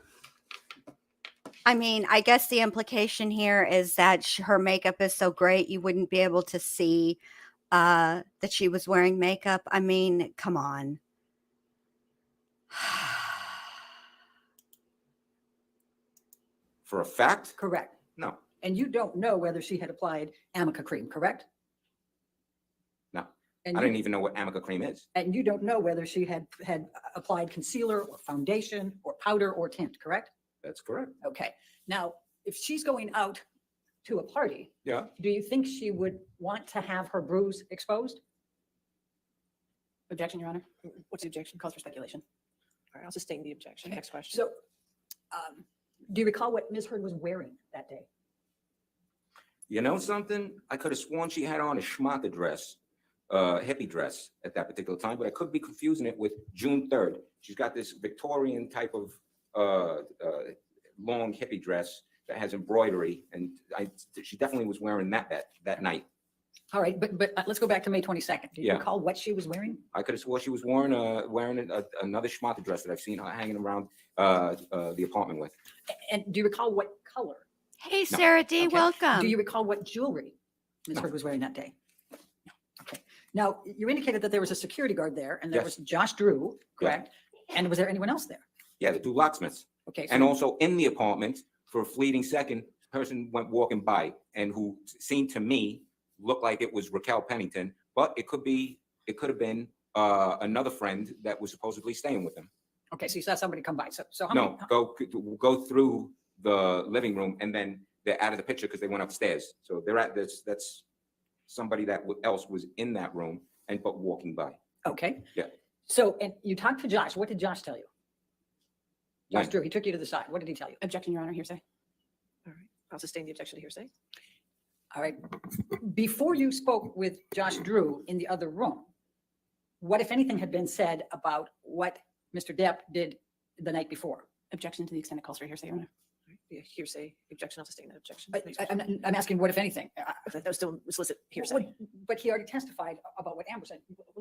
I mean, I guess the implication here is that her makeup is so great you wouldn't be able to see that she was wearing makeup. I mean, come on. For a fact? Correct. No. And you don't know whether she had applied Amica cream, correct? No, And I you, didn't even know what Amica cream is. and you don't know whether she had applied concealer or foundation or powder or tint, correct? That's correct. Okay. Now, if she's going out to a party, Yeah. do you think she would want to have her bruise exposed? Objection, Your Honor. What's the objection? Calls for speculation. All right, I'll sustain the objection. Okay, Next question. So, do you recall what Ms. Heard was wearing that day? You know something? I could have sworn she had on a schmata dress, hippie dress at that particular time, but I could be confusing it with June 3rd. She's got this Victorian type of long hippie dress that has embroidery, and she definitely was wearing that night. All right, but let's go back to May 22nd. Do you Yeah. recall what she was wearing? I could have sworn she was wearing another schmata dress that I've seen her hanging around the apartment with. And do you recall what color? Hey, Sarah D, Okay. welcome. Do you recall what jewelry Ms. No. Heard was wearing that day? Okay. Now, you indicated that there was a security guard there and there Yes. was Josh Drew, Yeah. correct? And was there anyone else there? Yeah, the two locksmiths. Okay. And so- also in the apartment, for a fleeting second, a person went walking by and who seemed to me looked like it was Raquel Pennington, but it could have been another friend that was supposedly staying with them. Okay, so you saw somebody come by. So how No, many? go through the living room and then they're out of the picture because they went upstairs. So they're at this, that's somebody that else was in that room but walking by. Okay. Yeah. So, and you talked to Josh. What did Josh tell you? Josh When? Drew, he took you to the side. What did he tell you? Objection, Your Honor. Hearsay. All right, I'll sustain the objection to hearsay. All right. Before you spoke with Josh Drew in the other room, what, if anything, had been said about what Mr. Depp did the night before? Objection to the extent it calls for hearsay, Your Honor. All right, the hearsay objection, I'll sustain that objection. Next I'm, question. I'm asking what, if anything. That was still explicit hearsay. But he already testified about what Amber said.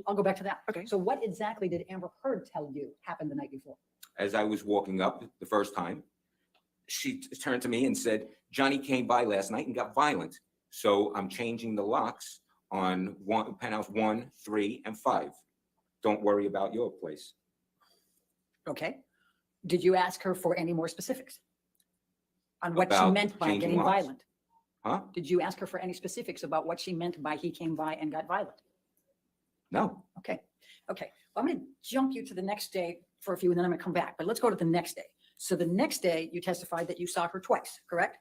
I'll go back to that. Okay. So what exactly did Amber Heard tell you happened the night before? As I was walking up the first time, she turned to me and said, Johnny came by last night and got violent. So I'm changing the locks on penthouse 1, 3, and 5. Don't worry about your place. Okay. Did you ask her for any more specifics on what she About meant by changing getting locks. violent? Huh? Did you ask her for any specifics about what she meant by he came by and got violent? No. Okay. Okay. Well, I'm going to jump you to the next day for a few, and then I'm going to come back. But let's go to the next day. So the next day, you testified that you saw her twice, correct?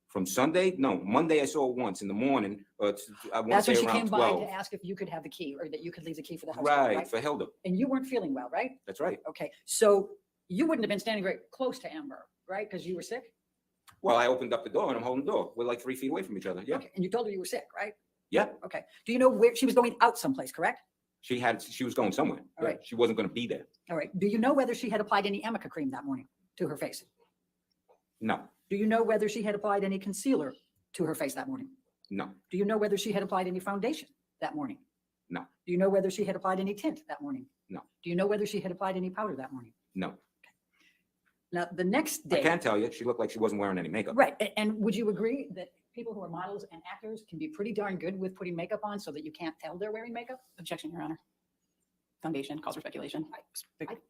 From Sunday? No, Monday I saw her once in the morning, but I want to That's say when she came around by 12. to ask if you could have the key or that you could leave the key for the house. Right, for Hilda. And you weren't feeling well, right? That's right. Okay. So you wouldn't have been standing very close to Amber, right? Because you were sick? Well, I opened up the door and I'm holding the door. We're like 3 feet away from each other. Yeah. Okay. And you told her you were sick, right? Yeah. Okay. Do you know where she was going out someplace, correct? She was going somewhere. All Yeah, right. she wasn't going to be there. All right. Do you know whether she had applied any Amica cream that morning to her face? No, Do you know whether she had applied any concealer to her face that morning? no, Do you know whether she had applied any foundation that morning? No. Do you know whether she had applied any tint that morning? No. Do you know whether she had applied any powder that morning? no. Now, the next I day. can't tell you. She looked like she wasn't wearing any makeup. Right. And would you agree that people who are models and actors can be pretty darn good with putting makeup on so that you can't tell they're wearing makeup? Objection, Your Honor. Foundation calls for speculation.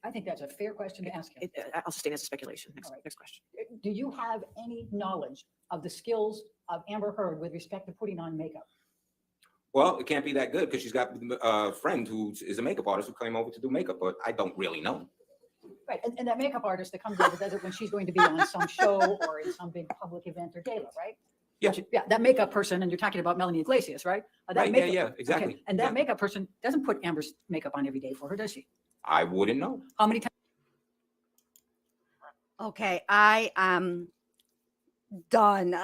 I think that's a fair question to ask you. I'll sustain as a speculation. Next, All right. next question. Do you have any knowledge of the skills of Amber Heard with respect to putting on makeup? Well, it can't be that good because she's got a friend who is a makeup artist who came over to do makeup, but I don't really know. Right. And that makeup artist that comes over does it when she's going to be on some show or in some big public event or gala, right? Yeah. Yeah, that makeup person, and you're talking about Melanie Iglesias, right? That Right, makeup- yeah, okay, exactly. And that Yeah. makeup person doesn't put Amber's makeup on every day for her, does she? I wouldn't know. How many times? Okay, I am done.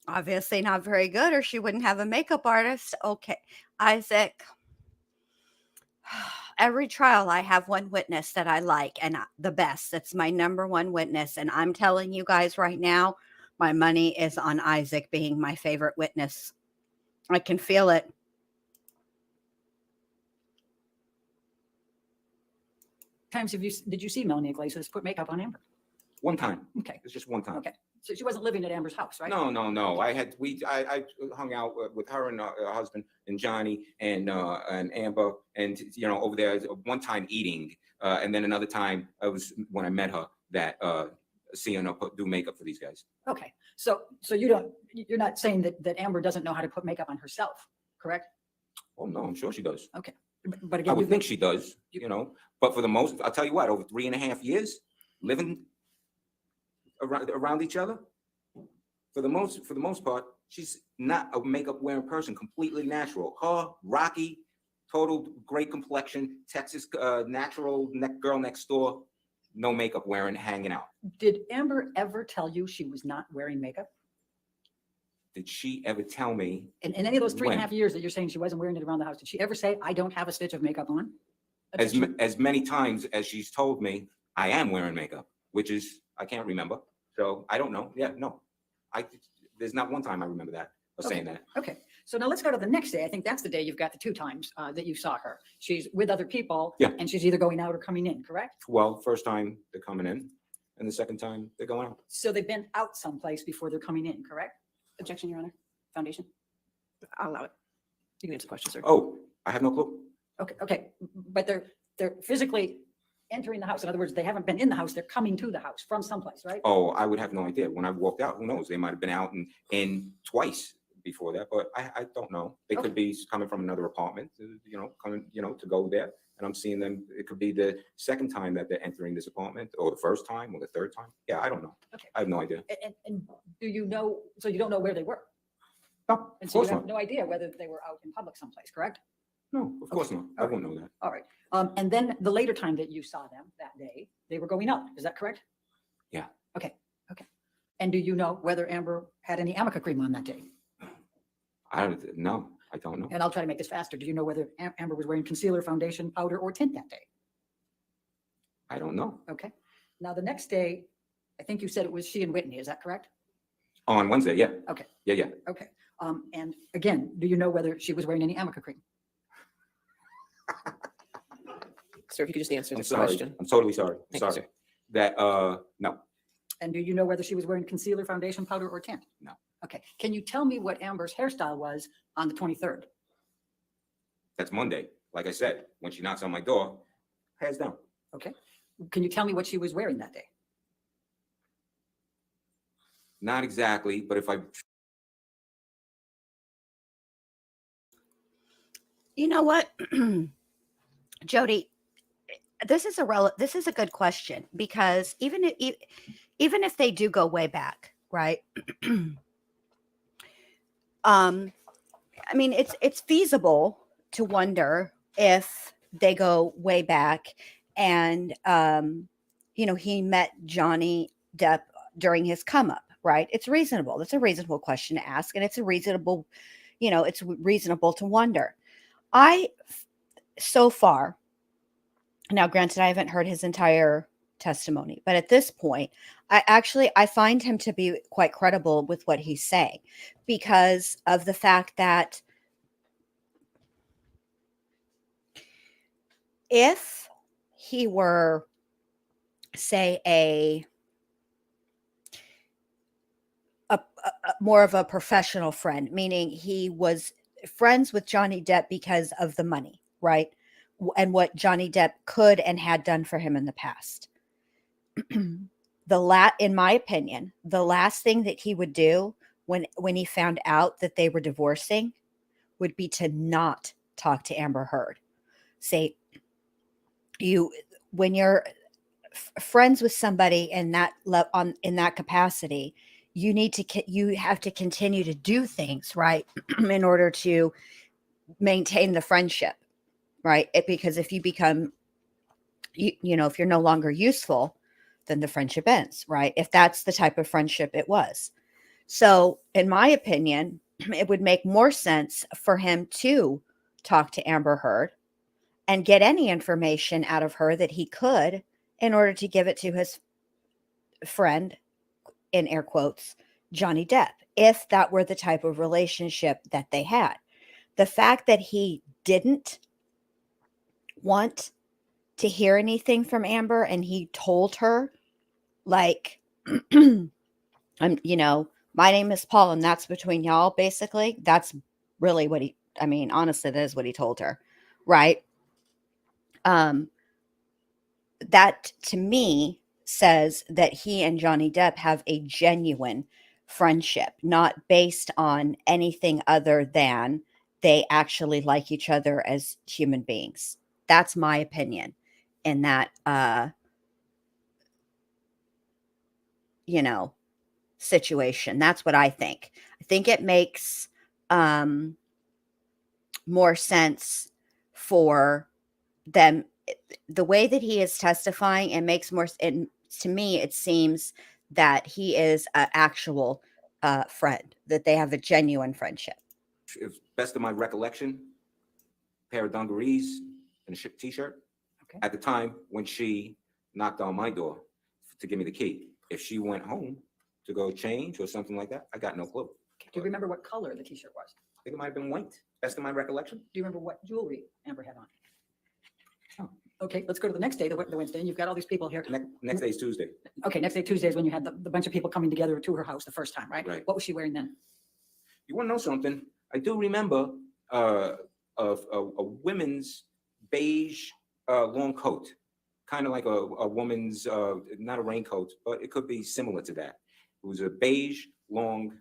Obviously not very good, or she wouldn't have a makeup artist. Okay, Isaac. Every trial, I have one witness that I like, and the best. That's my number one witness. And I'm telling you guys right now, my money is on Isaac being my favorite witness. I can feel it. Times did you see Melanie Iglesias put makeup on Amber? One time. Okay, It's just one time. okay. So she wasn't living at Amber's house, right? No. I hung out with her and her husband and Johnny and Amber and over there one time eating and then another time I was when I met her that seeing her do makeup for these guys. Okay, so you're not saying that Amber doesn't know how to put makeup on herself, correct? Oh, no, I'm sure she does. But I again, would think she does, you- you know, but for the most, I'll tell you what, over 3.5 years, living around each other, for the most part, she's not a makeup wearing person, completely natural. Her, Rocky, total great complexion, Texas, natural girl next door, no makeup wearing, hanging out. did Amber ever tell you she was not wearing makeup? Did she ever tell me? In any of those three and a When? half years that you're saying she wasn't wearing it around the house, did she ever say, I don't have a stitch of makeup on? As many times as she's told me I am wearing makeup, which is, I can't remember. So I don't know. Yeah, no. There's not one time I remember that or saying that. Okay, so now let's go to the next day. I think that's the day you've got the 2 times that you saw her. She's with other people. Yeah. And she's either going out or coming in, correct? Well, first time they're coming in and the second time they're going out. So they've been out someplace before they're coming in, correct? Objection, Your Honor. Foundation. I'll allow it. You can answer the question, sir. Oh, I have no clue. Okay, but they're physically entering the house. In other words, they haven't been in the house, they're coming to the house from someplace, right? Oh, I would have no idea. When I walked out, who knows? They might have been out and in twice before that, but I don't know. They Okay. could be coming from another apartment, coming, to go there. And I'm seeing them, it could be the second time that they're entering this apartment or the first time or the third time. Yeah, I don't know. Okay. I have no idea. And do you know, so you don't know where they were? No, And of so you course have not. no idea whether they were out in public someplace, correct? No, of course not. I All right. wouldn't know that. All right. And then the later time that you saw them that day, they were going out. Is that correct? Yeah. Okay. And do you know whether Amber had any Amica cream on that day? No, I don't know. And I'll try to make this faster. Do you know whether Amber was wearing concealer, foundation, powder, or tint that day? I don't know. Okay. Now, the next day, I think you said it was she and Whitney. Is that correct? On Wednesday, yeah. Okay. Yeah. Okay. And again, do you know whether she was wearing any Amica cream? Sir, if you could just answer I'm the sorry. question. I'm totally sorry. Thank you, Sorry. sir. That, no. And do you know whether she was wearing concealer, foundation, powder, or tint? No. Okay. Can you tell me what Amber's hairstyle was on the 23rd? That's Monday. Like I said, when she knocks on my door, hands down. Okay. Can you tell me what she was wearing that day? Not exactly, but if I, You know what, Jody, this is a good question because even if they do go way back, right? I mean, it's feasible to wonder if they go way back and he met Johnny Depp during his come up, right? It's reasonable. That's a reasonable question to ask, and it's a reasonable, it's reasonable to wonder. So far, now granted, I haven't heard his entire testimony, but at this point, I find him to be quite credible with what he's saying because of the fact that if he were, say, a more of a professional friend, meaning he was friends with Johnny Depp because of the money, right? And what Johnny Depp could and had done for him in the past. In my opinion, the last thing that he would do when he found out that they were divorcing would be to not talk to Amber Heard. Say, when you're friends with somebody in that in that capacity, you have to continue to do things right in order to maintain the friendship, right? Because if you become, if you're no longer useful, then the friendship ends, right? If that's the type of friendship it was. So in my opinion, it would make more sense for him to talk to Amber Heard and get any information out of her that he could in order to give it to his friend, in air quotes, Johnny Depp, if that were the type of relationship that they had. The fact that he didn't want to hear anything from Amber and he told her, like, my name is Paul and that's between y'all, basically, that's really what honestly, that is what he told her, right? That to me says that he and Johnny Depp have a genuine friendship, not based on anything other than they actually like each other as human beings. That's my opinion in that, you know, situation. That's what I think. I think it makes more sense for them. The way that he is testifying, it makes more, and to me, it seems that he is an actual friend, that they have a genuine friendship. If best of my recollection, pair of dungarees and a t-shirt. Okay. At the time when she knocked on my door to give me the key. If she went home to go change or something like that, I got no clue. Do you remember what color the t-shirt was? I think it might have been white. Best of my recollection. Do you remember what jewelry Amber had on? Oh. Okay, let's go to the next day, the Wednesday, and you've got all these people here. Next day is Tuesday. Okay, next day, Tuesday is when you had the bunch of people coming together to her house the first time, right? Right. What was she wearing then? You want to know something? I do remember a women's beige long coat, kind of like a woman's, not a raincoat, but it could be similar to that. It was a beige long,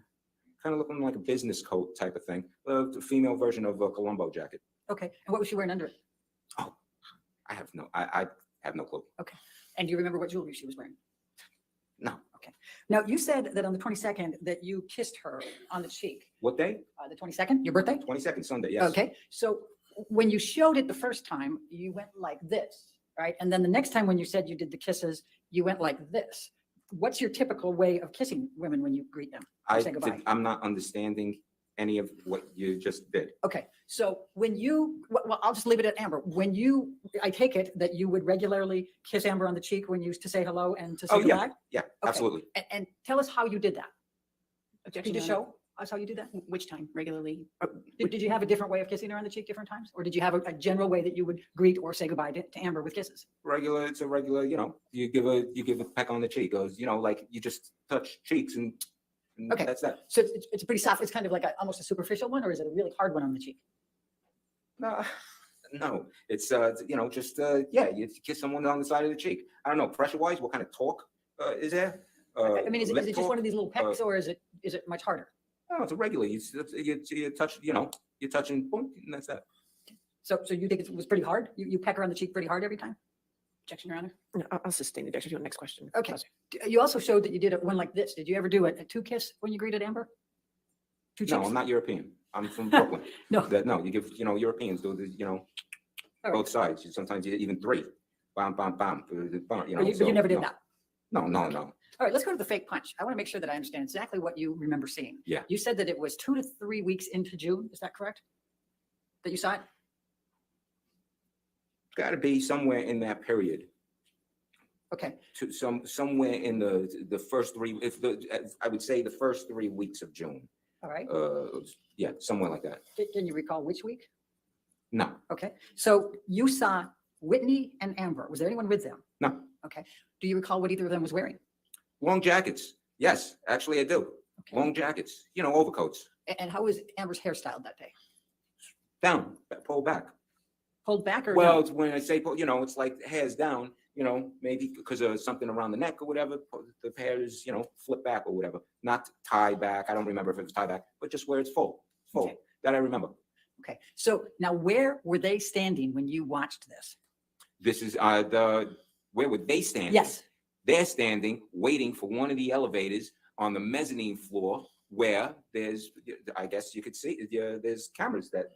kind of looking like a business coat type of thing, the female version of a Columbo jacket. Okay, and what was she wearing under it? Oh, I have no clue. And do you remember what jewelry she was wearing? No. Okay. Now, you said that on the 22nd that you kissed her on the cheek. What day? The 22nd, your birthday? 22nd Sunday, yes. Okay, so when you showed it the first time, you went like this, right? And then the next time when you said you did the kisses, you went like this. What's your typical way of kissing women when you greet them? Or say goodbye? I'm not understanding any of what you just did. Okay, so when you, well, I'll just leave it at Amber. When you, I take it that you would regularly kiss Amber on the cheek when you to say hello and to say Oh, yeah. goodbye? Yeah, absolutely. And tell us how you did that. Can Objection, you just Your Honor. show us how you did that? Which time regularly? Did you have a different way of kissing her on the cheek different times? Or did you have a general way that you would greet or say goodbye to Amber with kisses? It's a regular, you give a peck on the cheek, goes, like you just touch cheeks and Okay. that's that. So it's a pretty soft, it's kind of like almost a superficial one, or is it a really hard one on the cheek? No, it's you kiss someone on the side of the cheek. I don't know, pressure wise, what kind of talk is there? I mean, is Lip it just talk? one of these little pecks, or is it much harder? No, it's a regular. You touch, you're touching, boom, and that's that. So you think it was pretty hard? You peck her on the cheek pretty hard every time? Objection, Your Honor. No, I'll sustain the objection to the next question. Okay. You also showed that you did it one like this. Did you ever do a two kiss when you greeted Amber? Two No, cheeks? I'm not European. I'm from Brooklyn. No. No, you give, Europeans do the, All right. both sides. Sometimes you even three. Bam, bam, bam. But you never did no. that? No. All right, let's go to the fake punch. I want to make sure that I understand exactly what you remember seeing. Yeah. You said that it was 2 to 3 weeks into June. Is that correct? That you saw it? Got to be somewhere in that period. Okay. To somewhere in the first three, I would say the first 3 weeks of June. All right. Yeah, somewhere like that. Can you recall which week? No, Okay. So you saw Whitney and Amber. Was there anyone with them? no. Okay. Do you recall what either of them was wearing? Long jackets. Yes, actually I do. Okay. Long jackets, overcoats. And how was Amber's hairstyle that day? Down, pull back. Pulled back or? Well, no? it's when I say, it's like hair's down, maybe because of something around the neck or whatever, the hair is, flip back or whatever, not tie back. I don't remember if it was tie back, but just where it's full. Okay. That I remember. Okay. So now where were they standing when you watched this? This is where would they stand? Yes. They're standing, waiting for one of the elevators on the mezzanine floor where there's, I guess you could see, there's cameras that,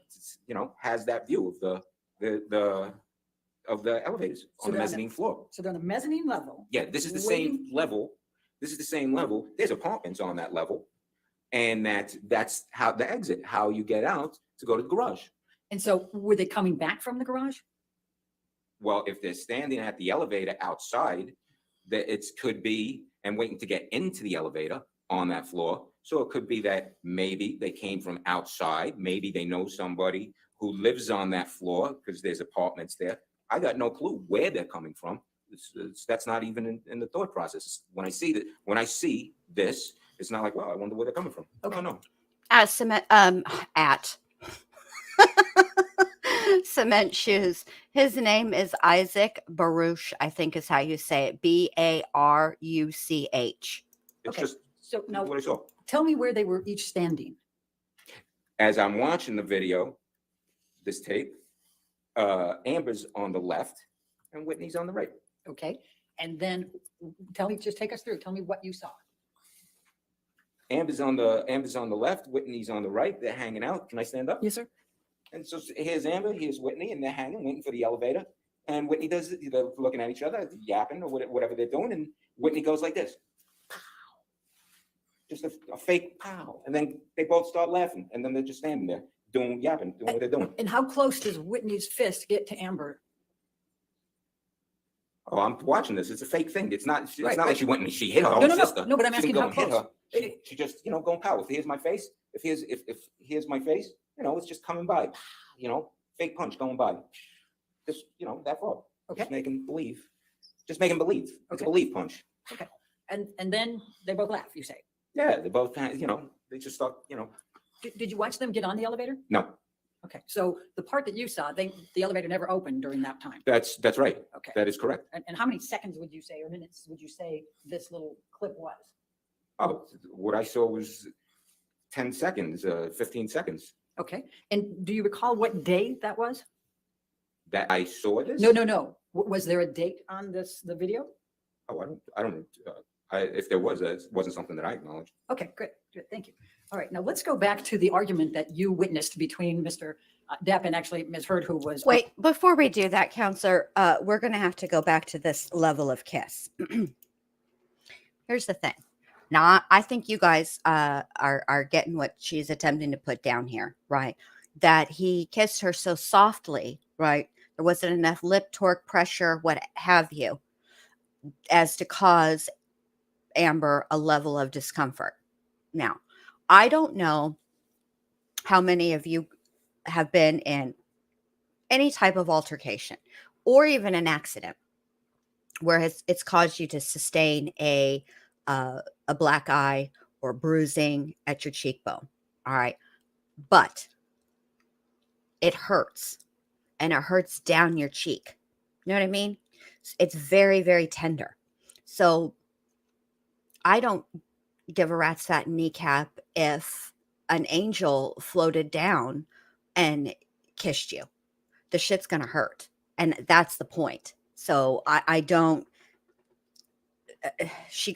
has that view of the elevators So on the they're on the- mezzanine floor. So they're on the mezzanine level. Yeah, this is the waiting- same level. This is the same level. There's apartments on that level. And that's how the exit, how you get out to go to the garage. And so were they coming back from the garage? Well, if they're standing at the elevator outside, that it could be and waiting to get into the elevator on that floor. So it could be that maybe they came from outside. Maybe they know somebody who lives on that floor because there's apartments there. I got no clue where they're coming from. That's not even in the thought process. When I see this, it's not like, well, I wonder where they're coming from. Okay. No. Cement shoes. His name is Isaac Baruch, I think is how you say it. Baruch. It's Okay, just so now what I saw. tell me where they were each standing. As I'm watching the video, this tape, Amber's on the left and Whitney's on the right. Okay, and then just take us through. Tell me what you saw. Amber's on the left, Whitney's on the right. They're hanging out. Can I stand up? Yes, sir. And so here's Amber, here's Whitney, and they're hanging, waiting for the elevator. And Whitney they're looking at each other, yapping or whatever they're doing. And Whitney goes like this. Pow. Just a fake pow. And then they both start laughing. And then they're just standing there yapping, doing what they're doing. And how close does Whitney's fist get to Amber? Oh, I'm watching this. It's a fake thing. It's not Right, like right. she went and she hit her No, own no, no. sister. No, but I'm She didn't asking go how and hit close. her. She just, going pow. If here's my face, if here's my face, it's just coming by. Fake punch going by. Just, that far. Okay. Just making believe. It's a Okay. believe punch. And then they both laugh, you say. Yeah, they both kind of, they just start, Did you watch them get on the elevator? no, Okay, so the part that you saw, the elevator never opened during that time. that's right. Okay. That is correct. And how many seconds would you say, or minutes would you say this little clip was? Oh, what I saw was 10 seconds, 15 seconds Okay, and do you recall what day that was? that I saw this. No. Was there a date on the video? Oh, I don't, if there was, it wasn't something that I acknowledged. Okay, good, thank you. All right, now let's go back to the argument that you witnessed between Mr. Depp and actually Ms. Heard, who was. Wait, before we do that, Counselor, we're going to have to go back to this level of kiss. Here's the thing. Now, I think you guys are getting what she's attempting to put down here, right? That he kissed her so softly, right? There wasn't enough lip torque pressure, what have you, as to cause Amber a level of discomfort. Now, I don't know how many of you have been in any type of altercation or even an accident where it's caused you to sustain a black eye or bruising at your cheekbone. All right. But it hurts, and it hurts down your cheek. You know what I mean? It's very, very tender. So I don't give a rat's fat kneecap if an angel floated down and kissed you. The shit's going to hurt. And that's the point. So I don't, she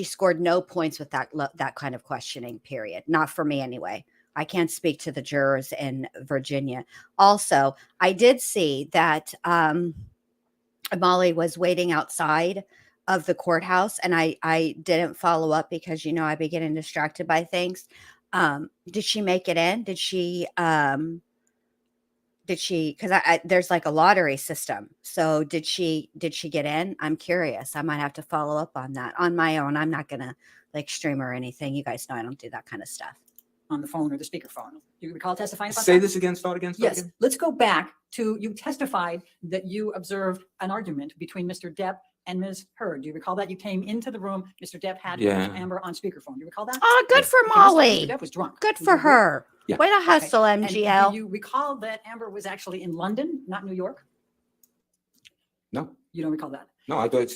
scored no points with that kind of questioning, period. Not for me anyway. I can't speak to the jurors in Virginia. Also, I did see that Molly was waiting outside of the courthouse, and I didn't follow up because, I be getting distracted by things. Did she make it in? Did she, because there's like a lottery system. So did she get in? I'm curious. I might have to follow up on that on my own. I'm not going to stream or anything. You guys know I don't do that kind of stuff. On the phone or the speakerphone. Do you recall testifying about Say that? this again, start again. Yes, let's go back to, you testified that you observed an argument between Mr. Depp and Ms. Heard. Do you recall that? You came into the room, Mr. Depp had Yeah. Amber on speakerphone. Do you recall that? Oh, good for Because Molly. Mr. Depp was drunk. Good Do for you agree? her. Yeah. Way to hustle, And MGL. do you recall that Amber was actually in London, not New York? No, You don't recall that? no, I thought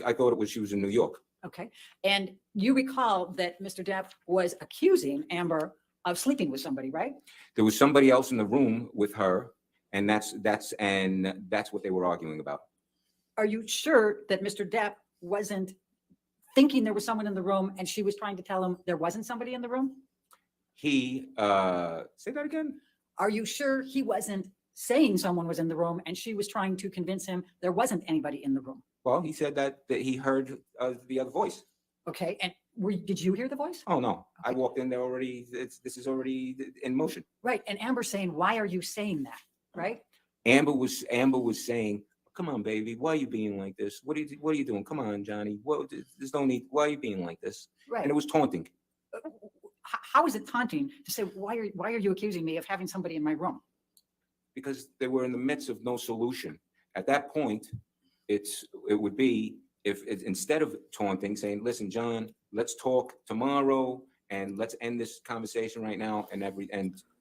I thought it was she was in New York. Okay. And you recall that Mr. Depp was accusing Amber of sleeping with somebody, right? There was somebody else in the room with her, and that's what they were arguing about. Are you sure that Mr. Depp wasn't thinking there was someone in the room and she was trying to tell him there wasn't somebody in the room? He say that again. Are you sure he wasn't saying someone was in the room and she was trying to convince him there wasn't anybody in the room? Well, he said that he heard the other voice. Okay. And did you hear the voice? Oh no, I Okay. walked in there already. This is already in motion. Right. And Amber saying, why are you saying that? Right. Amber was saying, "Come on, baby, why are you being like this? What are you doing? Come on, Johnny. What? There's no need. Why are you being like this?" Right. And it was taunting. How is it taunting to say, why are you accusing me of having somebody in my room? Because they were in the midst of no solution. At that point, it would be if instead of taunting, saying, "Listen, John, let's talk tomorrow and let's end this conversation right now," and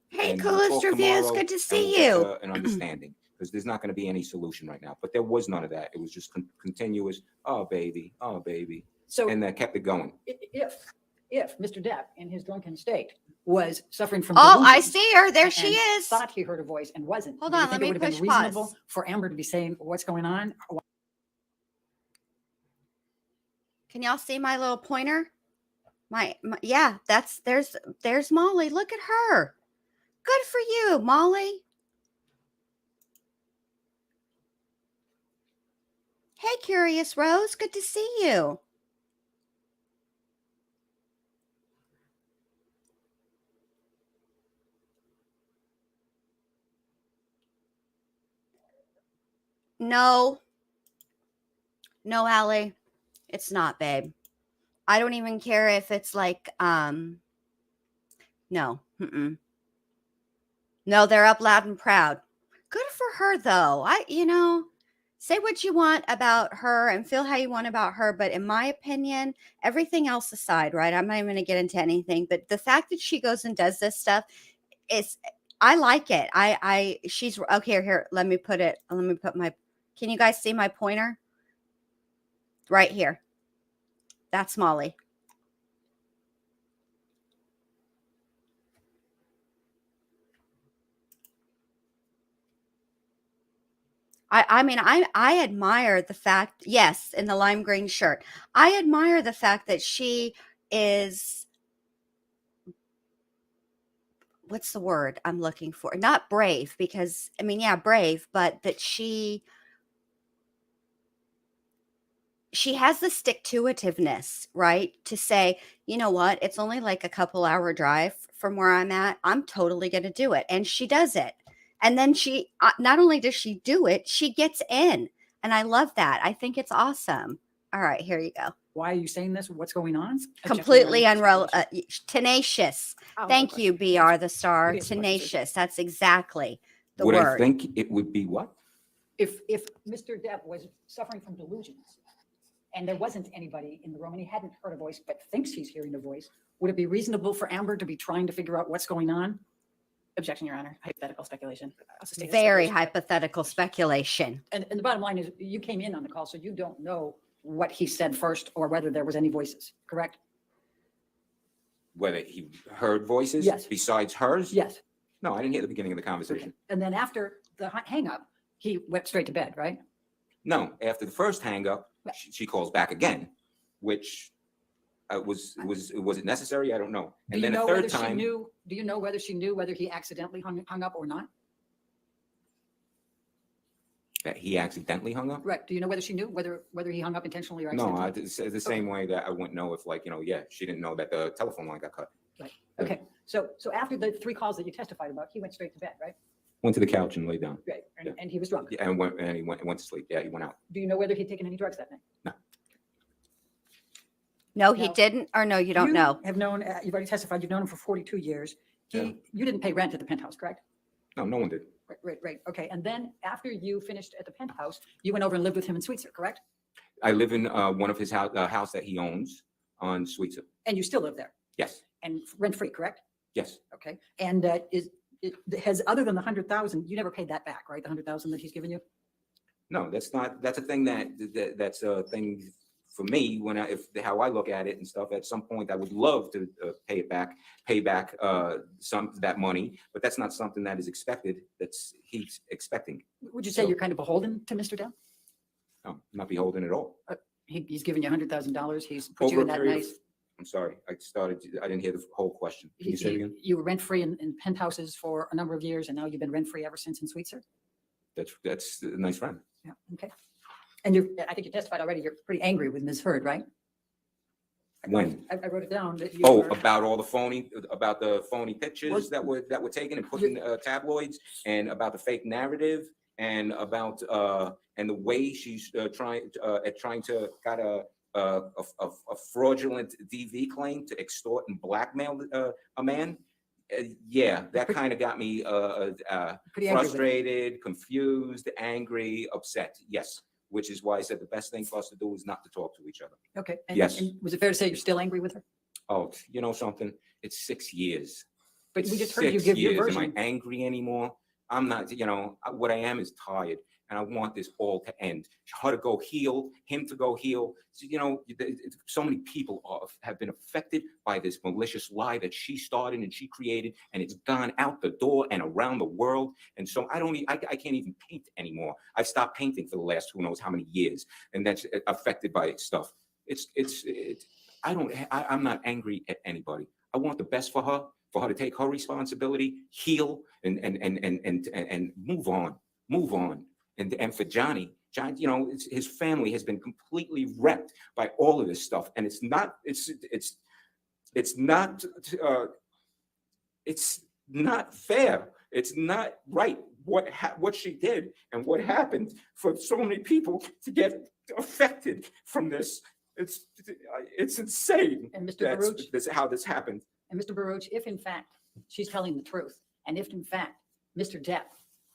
Hey, and we'll coolest talk reviews. tomorrow, Good to and see we'll get you. to an understanding, because there's not going to be any solution right now. But there was none of that. It was just continuous, oh, baby, So and that kept it going. if Mr. Depp in his drunken state was suffering from Oh, I delusions see her. There and she is. thought he heard a voice and wasn't, Hold do you on, think let it me would have push been reasonable pause. for Amber to be saying what's going on? Can y'all see my little pointer? Yeah, there's Molly. Look at her. Good for you, Molly. Hey, Curious Rose. Good to see you. No, Allie, it's not, babe. I don't even care if it's like, no, no, they're up loud and proud. Good for her, though. Say what you want about her and feel how you want about her, but in my opinion, everything else aside, right? I'm not even going to get into anything, but the fact that she goes and does this stuff is, I like it. She's okay. Here, let me put my. Can you guys see my pointer? Right here. That's Molly. I admire the fact, yes, in the lime green shirt. I admire the fact that she is, what's the word I'm looking for? Not brave, because yeah, brave, but that she has the stick-to-itiveness, right? To say, you know what, it's only like a couple hour drive from where I'm at. I'm totally going to do it. And she does it. And then she, not only does she do it, she gets in. And I love that. I think it's awesome. All right, here you go. Why are you saying this? What's going on? Completely Objection, Your Honor. tenacious. Oh, Thank okay. you, BR the star. It is what it is. Tenacious. That's exactly the Would I word. think it would be what? If Mr. Depp was suffering from delusions and there wasn't anybody in the room and he hadn't heard a voice but thinks he's hearing a voice, would it be reasonable for Amber to be trying to figure out what's going on? Objection, Your Honor. Hypothetical speculation. Also state Very speculation. hypothetical speculation. And the bottom line is you came in on the call, so you don't know what he said first or whether there was any voices, correct? Whether he heard voices Yes. besides hers? Yes. No, I didn't hear the beginning of the Okay. conversation. And then after the hang up, he went straight to bed, right? No, after the first hang up, she calls back again, which was it necessary? I don't know. Do And you then a know third whether she time, knew, do you know whether she knew whether he accidentally hung up or not? that he accidentally hung up? Right. Do you know whether she knew whether he hung up intentionally or No, accidentally? it's the same way that I wouldn't know if, like, yeah, she didn't know that the telephone line got cut. Okay. So after the 3 calls that you testified about, he went straight to bed, right? Went to the couch and lay down. Right. Yeah. And he was drunk. Yeah, and he went to sleep. Yeah, he went out. Do you know whether he'd taken any drugs that night? No, he No. didn't, or no, you don't know. Have known, you've already testified, you've known him for 42 years. You didn't pay rent at the penthouse, correct? No, no one did. Right. Okay. And then after you finished at the penthouse, you went over and lived with him in Sweetser, correct? I live in one of his house that he owns on Sweetser. And you still live there Yes, and rent-free, correct? yes. Okay. And has, other than the 100,000, you never paid that back, right? The 100,000 that he's given you? No, that's a thing that's a thing for me when how I look at it and stuff. At some point, I would love to pay back that money, but that's not something that is expected. He's expecting. Would you say So- you're kind of beholden to Mr. Depp? No, not beholden at all. He's given you $100,000. He's put you Over in a that period of, nice. I'm sorry, I didn't hear the whole question. Can you say it again? You were rent-free in penthouses for a number of years, and now you've been rent-free ever since in Sweetser? That's a nice friend. Yeah, okay. And I think you testified already, you're pretty angry with Ms. Heard, right? When? I wrote it down that you Oh, were- about the phony pictures that were taken and put in tabloids, and about the fake narrative, and about and the way she's trying to got a fraudulent DV claim to extort and blackmail a man. Yeah, that kind of got me pretty angry with it. frustrated, confused, angry, upset. Yes, which is why I said the best thing for us to do is not to talk to each other. Okay. Yes. And was it fair to say you're still angry with her? Oh, you know something? It's 6 years. But we just heard you 6 give your years. Am I version. angry anymore? I'm not, what I am is tired, and I want this all to end. Her to go heal, him to go heal. So, so many people have been affected by this malicious lie that she started and she created, and it's gone out the door and around the world. And so I can't even paint anymore. I've stopped painting for the last who knows how many years, and that's affected by stuff. I'm not angry at anybody. I want the best for her to take her responsibility, heal, and move on. And for Johnny, his family has been completely wrecked by all of this stuff, and it's not fair. It's not right what she did and what happened for so many people to get affected from this. It's insane. And Mr. Baruch, That's how this happened. and Mr. Baruch, if in fact she's telling the truth, and if in fact Mr. Depp,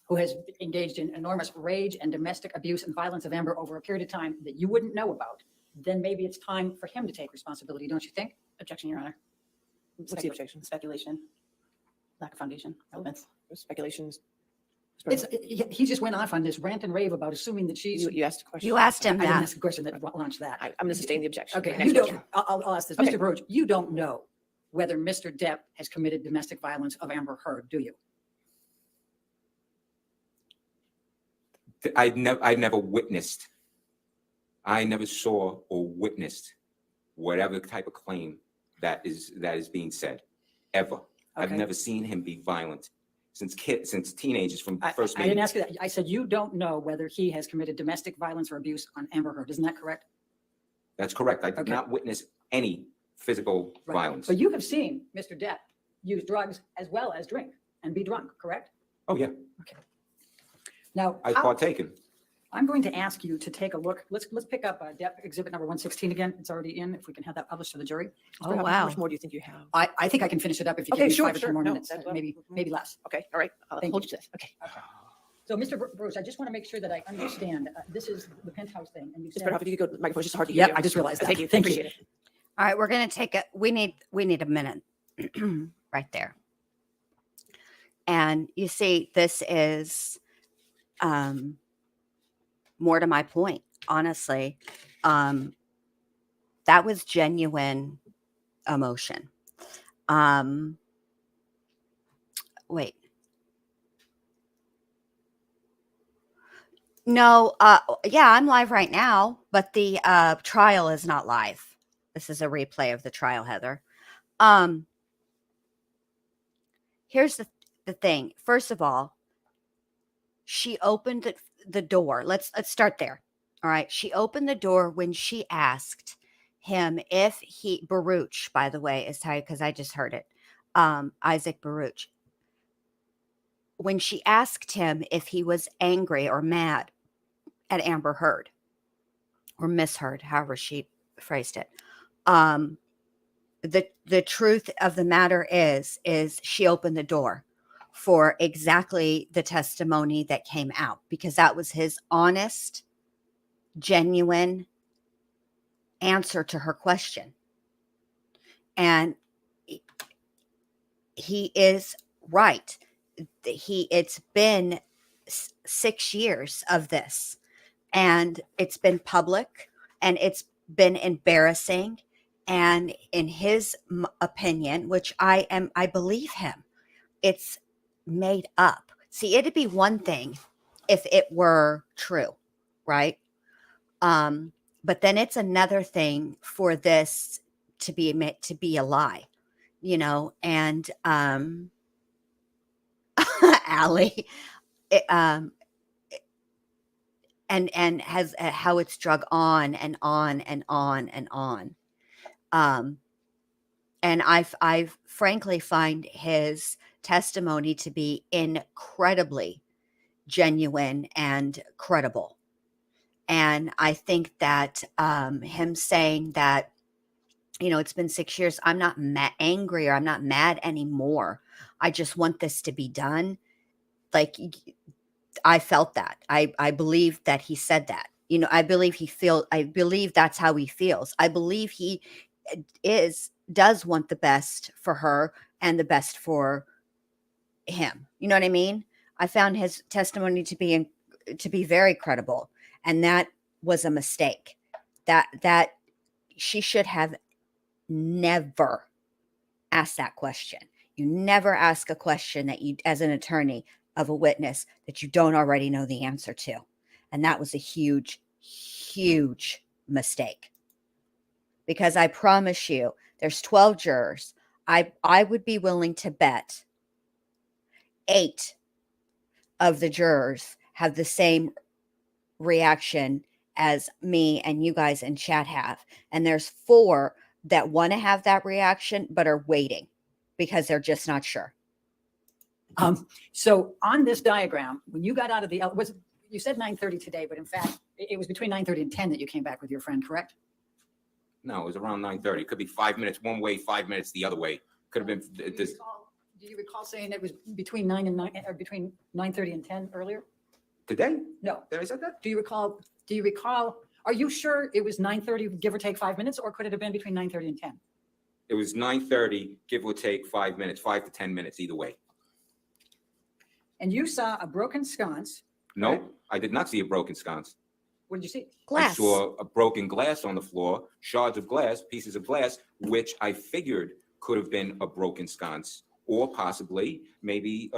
who has engaged in enormous rage and domestic abuse and violence of Amber over a period of time that you wouldn't know about, then maybe it's time for him to take responsibility, don't you think? Objection, Your Honor. What's the objection? Speculation. Lack of foundation, relevance. Speculations. He just went off on this rant and rave about assuming that she's. You asked a question. You asked him I didn't that. ask a question that launched that. I'm going to sustain the objection. Okay, Next you don't, question. I'll ask this. Okay. Mr. Baruch, you don't know whether Mr. Depp has committed domestic violence of Amber Heard, do you? I never witnessed. I never saw or witnessed whatever type of claim that is being said, ever. I've Okay. never seen him be violent since teenagers from I first didn't meeting. ask you that. I said you don't know whether he has committed domestic violence or abuse on Amber Heard. Isn't that correct? That's correct. I did Okay. not witness any physical Right. violence. But you have seen Mr. Depp use drugs as well as drink and be drunk, correct? Oh yeah, Now, I've partaken. I'm going to ask you to take a look. Let's pick up Depp exhibit number 116 again. It's already in. If we can have that published to the jury. Oh, How wow. much more do you think you have? I think I can finish it up if you Okay, give me sure, 5 or 10 sure. more No, minutes, that's well. maybe less. Okay, all right. I'll Thank hold you. you to this. Okay. So, Mr. Bruce, I just want to make sure that I understand. This is the penthouse thing, and you Just said. better off if you could go to the microphone. It's just hard to hear Yeah, you. I just realized that. Thank you. Thank you. Appreciate it. All right, we're going to take we need a minute right there. And you see, this is more to my point, honestly. That was genuine emotion. Wait. No, yeah, I'm live right now, but the trial is not live. This is a replay of the trial, Heather. Here's the thing. First of all, she opened the door. Let's start there. All right. She opened the door when she asked him if Baruch, by the way, is tired because I just heard it. Isaac Baruch. When she asked him if he was angry or mad at Amber Heard or Miss Heard, however she phrased it. The truth of the matter is she opened the door for exactly the testimony that came out, because that was his honest, genuine answer to her question. And he is right. It's been 6 years of this, and it's been public, and it's been embarrassing. And in his opinion, which I believe him, it's made up. See, it'd be one thing if it were true, right? But then it's another thing for this to be a lie, and Allie, and has how it's drug on and on and on and on. And I frankly find his testimony to be incredibly genuine and credible. And I think that him saying that, it's been 6 years, I'm not angry or I'm not mad anymore. I just want this to be done. Like, I felt that. I believe that he said that. I believe that's how he feels. I believe he does want the best for her and the best for him. You know what I mean? I found his testimony to be very credible, and that was a mistake. That she should have never asked that question. You never ask a question that you, as an attorney of a witness, that you don't already know the answer to, and that was a huge, huge mistake. Because I promise you, there's 12 jurors. I would be willing to bet 8 of the jurors have the same reaction as me and you guys in chat have. And there's 4 that want to have that reaction but are waiting because they're just not sure. So on this diagram, when you got out of the, you said 9:30 today, but in fact, it was between 9:30 and 10 that you came back with your friend, correct? No, it was around 9:30. It could be 5 minutes one way, 5 minutes the other way. Could have been this. Do you recall saying it was between 9 and 9, or between 9:30 and 10 earlier? Today? No. Did I say that? Do you recall, are you sure it was 9:30, give or take 5 minutes, or could it have been between 9:30 and 10? It was 9:30, give or take 5 minutes, 5 to 10 minutes either way. And you saw a broken sconce. No, Right. I did not see a broken sconce. What did you see? Glass. I saw a broken glass on the floor, shards of glass, pieces of glass, which I figured could have been a broken sconce, or possibly maybe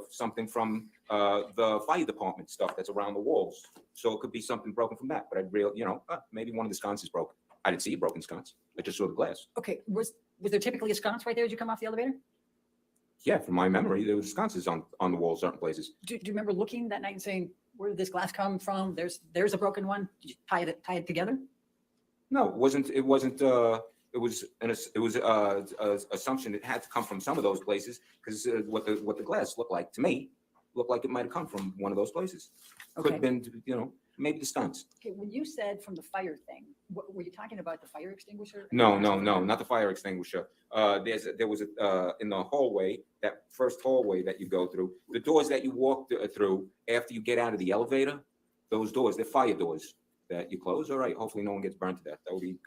something from the fire department stuff that's around the walls. So it could be something broken from that. But maybe one of the sconces broke. I didn't see a broken sconce. I just saw the glass. Okay, was there typically a sconce right there as you come off the elevator? Yeah, from my memory, there was sconces on the wall, certain places. Do you remember looking that night and saying, where did this glass come from? There's a broken one. Did you tie it together? No, it wasn't. It wasn't. It was an assumption it had to come from some of those places because what the glass looked like to me looked like it might have come from one of those places. Could have Okay. been, maybe the stunts. Okay, when you said from the fire thing, were you talking about the fire extinguisher? No, not the fire extinguisher. There was in the hallway, that first hallway that you go through, the doors that you walk through after you get out of the elevator, those doors, they're fire doors that you close. All right, hopefully no one gets burned to death. That would be,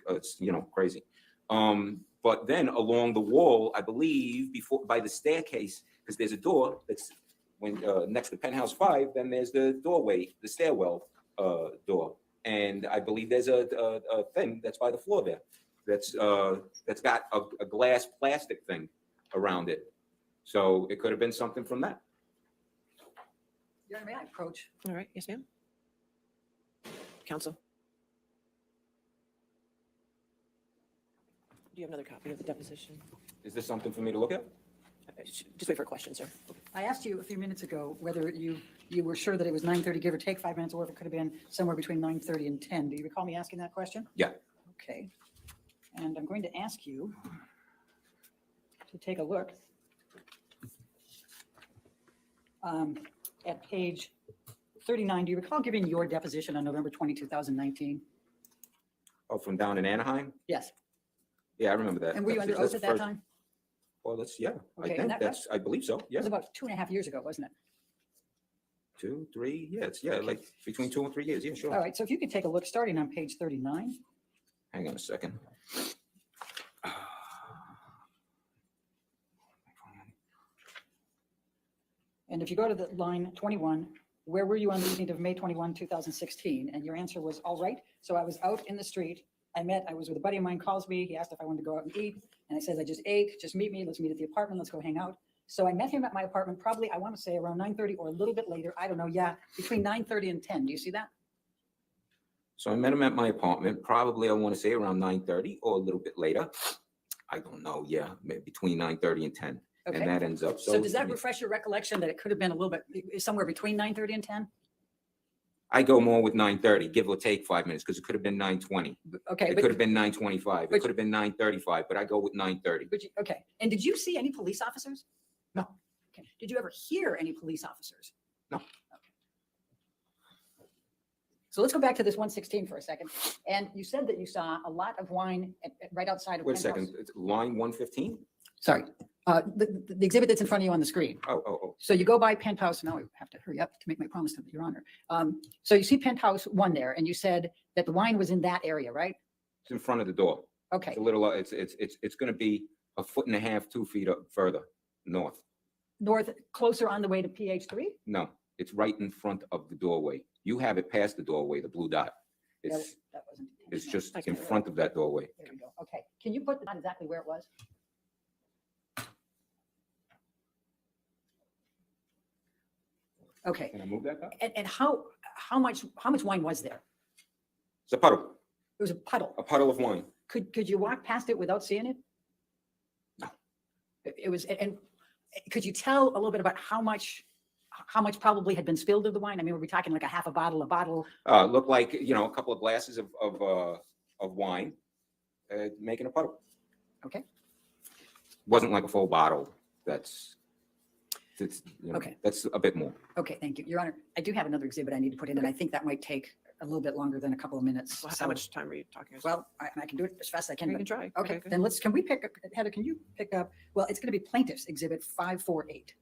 crazy. But then along the wall, I believe by the staircase, because there's a door that's next to penthouse 5, then there's the doorway, the stairwell door. And I believe there's a thing that's by the floor there that's got a glass plastic thing around it. So it could have been something from that. Your Honor, may I approach? All right, yes, ma'am. Counsel. Do you have another copy of the deposition? Is this something for me to look at? Just wait for a question, sir. I asked you a few minutes ago whether you were sure that it was 9:30, give or take 5 minutes, or if it could have been somewhere between 9:30 and 10. Do you recall me asking that question? Yeah. Okay. And I'm going to ask you to take a look at page 39. Do you recall giving your deposition on November 20, 2019? Oh, from down in Anaheim? Yes. Yeah, I remember that. And were you under oath at that time? Well, Okay, I and think that- I believe so. It Yeah, was about 2.5 years ago, wasn't it? 2, 3, like between 2 and 3 years. Yeah, sure. All right, so if you could take a look, starting on page 39. Hang on a second. And if you go to the line 21, where were you on the evening of May 21, 2016? And your answer was, all right. So I was out in the street. I was with a buddy of mine, calls me. He asked if I wanted to go out and eat. And I said, I just ate, just meet me. Let's meet at the apartment. Let's go hang out. So I met him at my apartment, probably, I want to say around 9:30 or a little bit later. I don't know. Yeah, between 9:30 and 10. Do you see that? So I met him at my apartment, probably I want to say around 9:30 or a little bit later. I don't know. Yeah, maybe between 9:30 and 10. Okay. And that ends up. So does that refresh your recollection that it could have been a little bit, somewhere between 9:30 and 10? I go more with 9:30, give or take 5 minutes, because it could have been 9:20. Okay. It but- could have been 9:25. It but- could have been 9:35, but I go with 9:30. Okay. And did you see any police officers? No. Okay. Did you ever hear any police officers? No. Okay. So let's go back to this 116 for a second. And you said that you saw a lot of wine right outside of. Wait a Penthouse. second, it's line 115? Sorry, the exhibit that's in front of you on the screen. Oh. So you go by Penthouse, now I have to hurry up to make my promise to Your Honor. So you see Penthouse 1 there, and you said that the wine was in that area, right? It's in front of the door. Okay, It's a little, it's going to be 1.5 to 2 feet up further north. north, closer on the way to PH3? No, it's right in front of the doorway. You have it past the doorway, the blue dot. That It's, that wasn't it's intentional. just in front of that doorway. There we go. Okay. Can you put on exactly where it was? Okay. Can I move that up? And how much wine was there? It's a puddle, It was a puddle. a puddle of wine. Could you walk past it without seeing it? No. It was, and could you tell a little bit about how much probably had been spilled of the wine? I mean, were we talking like a half a bottle? Looked like, you know, a couple of glasses of wine, making a puddle. Okay. Wasn't like a full bottle. That's, you know, Okay. that's a bit more. Okay, thank you. Your Honor, I do have another exhibit I need to put in, and I think that might take a little bit longer than a couple of minutes. Well, So- how much time are you talking? Well, I can do it as fast as I can. You but- can try. Okay, good. then can we pick up, Heather, can you pick up, well, it's going to be Plaintiff's Exhibit 548.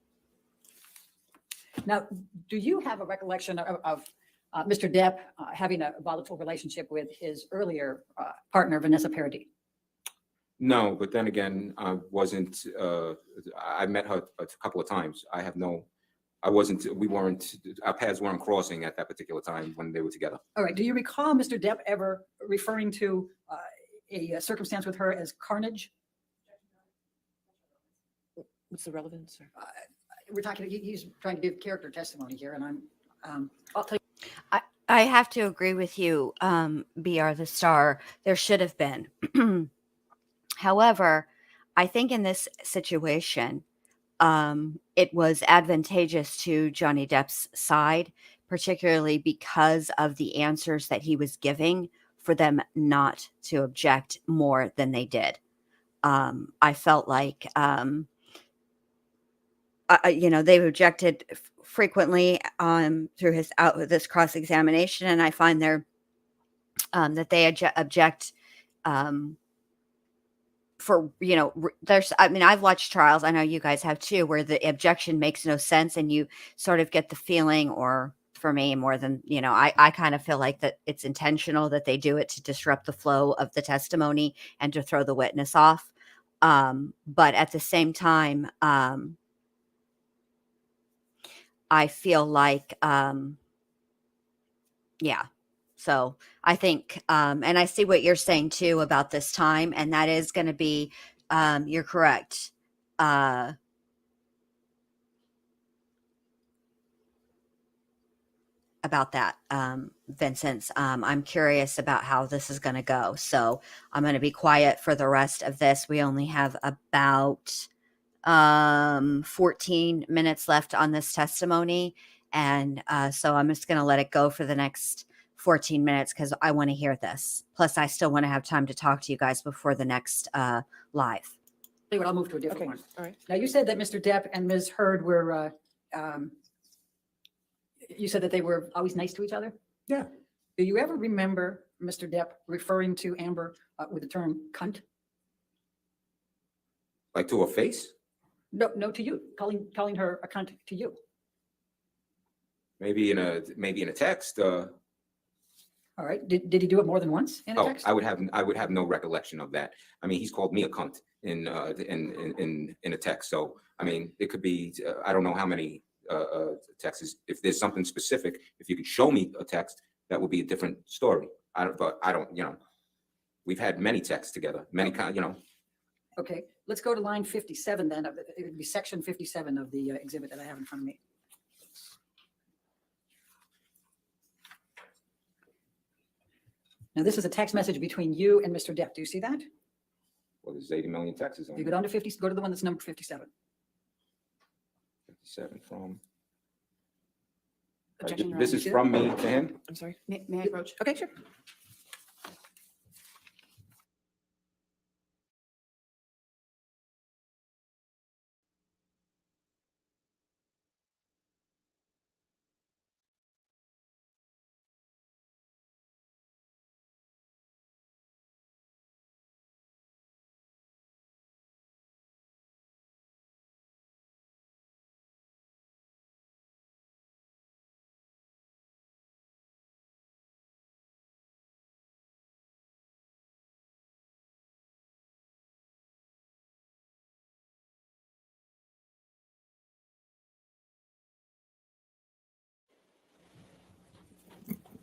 Now, do you have a recollection of Mr. Depp having a volatile relationship with his earlier partner, Vanessa Paradis? No, but then again, I met her a couple of times. Our paths weren't crossing at that particular time when they were together. All right, do you recall Mr. Depp ever referring to a circumstance with her as carnage? What's the relevance? Or- We're talking, he's trying to give character testimony here, and I'll tell you. I have to agree with you, BR the Star. There should have been. However, I think in this situation, it was advantageous to Johnny Depp's side, particularly because of the answers that he was giving, for them not to object more than they did. I felt like, they've objected frequently through this cross examination, and I find that they object. I've watched trials, I know you guys have too, where the objection makes no sense and you sort of get the feeling, or for me more than, I kind of feel like that it's intentional that they do it to disrupt the flow of the testimony and to throw the witness off. But at the same time, I feel like, yeah. So I think, and I see what you're saying too about this time, and that is going to be, you're correct. About that, Vincent. I'm curious about how this is going to go. So I'm going to be quiet for the rest of this. We only have about 14 minutes left on this testimony. And so I'm just going to let it go for the next 14 minutes because I want to hear this. Plus, I still want to have time to talk to you guys before the next live. I'll move to a different Okay, one. all right. Now, you said that Mr. Depp and Ms. Heard were, you said that they were always nice to each other? Yeah. Do you ever remember Mr. Depp referring to Amber with the term cunt? Like to her face? No, to you, calling her a cunt to you. Maybe in a text. All right. Did he do it more than once in a Oh, text? I would have no recollection of that. I mean, he's called me a cunt in a text. So I mean, it could be I don't know how many texts. If there's something specific, if you could show me a text, that would be a different story. But I don't. We've had many texts together, many kind. Okay, let's go to line 57 then. It would be section 57 of the exhibit that I have in front of me. Now, this is a text message between you and Mr. Depp. Do you see that? Well, there's 80 million texts on You it. go down to 50, go to the one that's numbered 57. 57 from. Objection, Your This Honor. is from me to him. I'm sorry. May I approach? Okay, sure.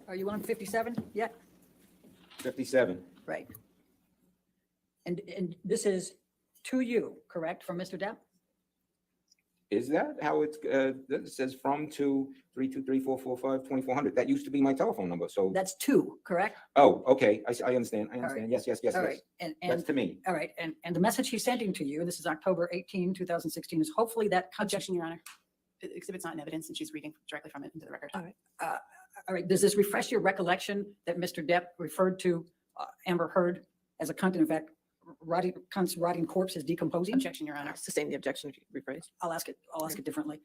Are you on 57 yet? 57. Right. And this is to you, correct, from Mr. Depp? Is that how it's, it says from to 323-445-2400? That used to be my telephone number, so, That's to, correct? oh, okay, I understand, right. yes, yes, yes, All yes. right. And, That's and, to me. all right. And the message he's sending to you, and this is October 18, 2016, is hopefully that. Objection, Your Honor. Exhibit's not in evidence and she's reading directly from it into the record. All right. Does this refresh your recollection that Mr. Depp referred to Amber Heard as a cunt, and in fact, cunt's rotting corpse is decomposing? Objection, Your Honor. Sustain the objection, if you rephrase. I'll ask it differently.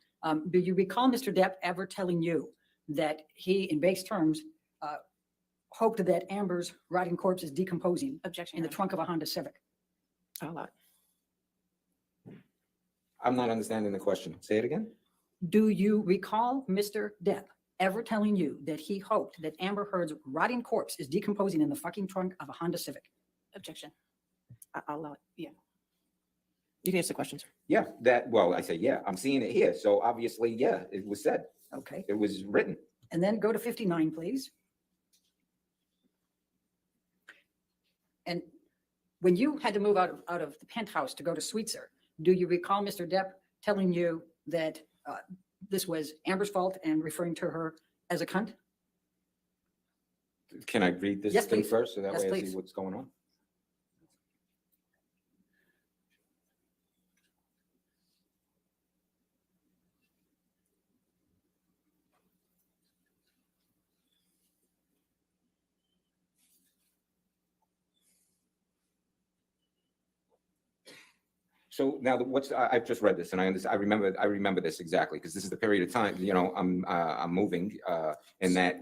Do you recall Mr. Depp ever telling you that he, in base terms, hoped that Amber's rotting corpse is decomposing Objection, in Your the Honor. trunk of a Honda Civic? I'll allow it. I'm not understanding the question. Say it again? Do you recall Mr. Depp ever telling you that he hoped that Amber Heard's rotting corpse is decomposing in the fucking trunk of a Honda Civic? Objection. I'll allow it. Yeah. You can answer the questions. Yeah, well, I say, yeah, I'm seeing it here, so obviously, yeah, it was said, Okay. it was written. And then go to 59, please. And when you had to move out of the penthouse to go to Sweetser, do you recall Mr. Depp telling you that this was Amber's fault and referring to her as a cunt? Can I read this Yes, thing please. first, so that Yes, way I please. see what's going on? So now I've just read this and I remember this exactly, because this is the period of time, I'm moving, and that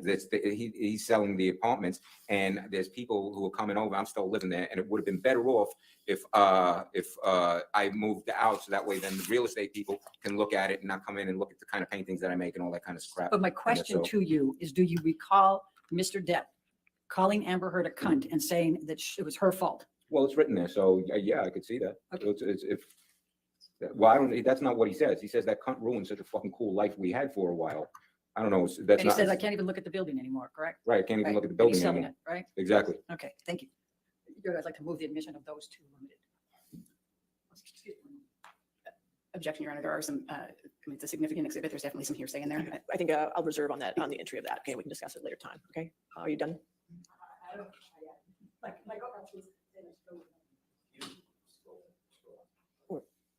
he's selling the apartments and there's people who are coming over. I'm still living there, and it would have been better off if I moved out, so that way then the real estate people can look at it and not come in and look at the kind of paintings that I make and all that kind of crap. But my question to you is, do you recall Mr. Depp calling Amber Heard a cunt and saying that it was her fault? Well, it's written there, so yeah, I could see that. Okay. Well, I don't, that's not what he says. He says that cunt ruined such a fucking cool life we had for a while. I don't know, that's And he not, says, I can't even look at the building anymore, correct? right, I can't even Right. look at the And building he's selling anymore. it, right? Exactly. Okay, thank you. I'd like to move the admission of those two limited. Excuse me. Objection, Your Honor. There are some, it's a significant exhibit. There's definitely some hearsay in there. I think I'll reserve on that, on the entry of that. Okay, we can discuss it later time. Okay, are you done?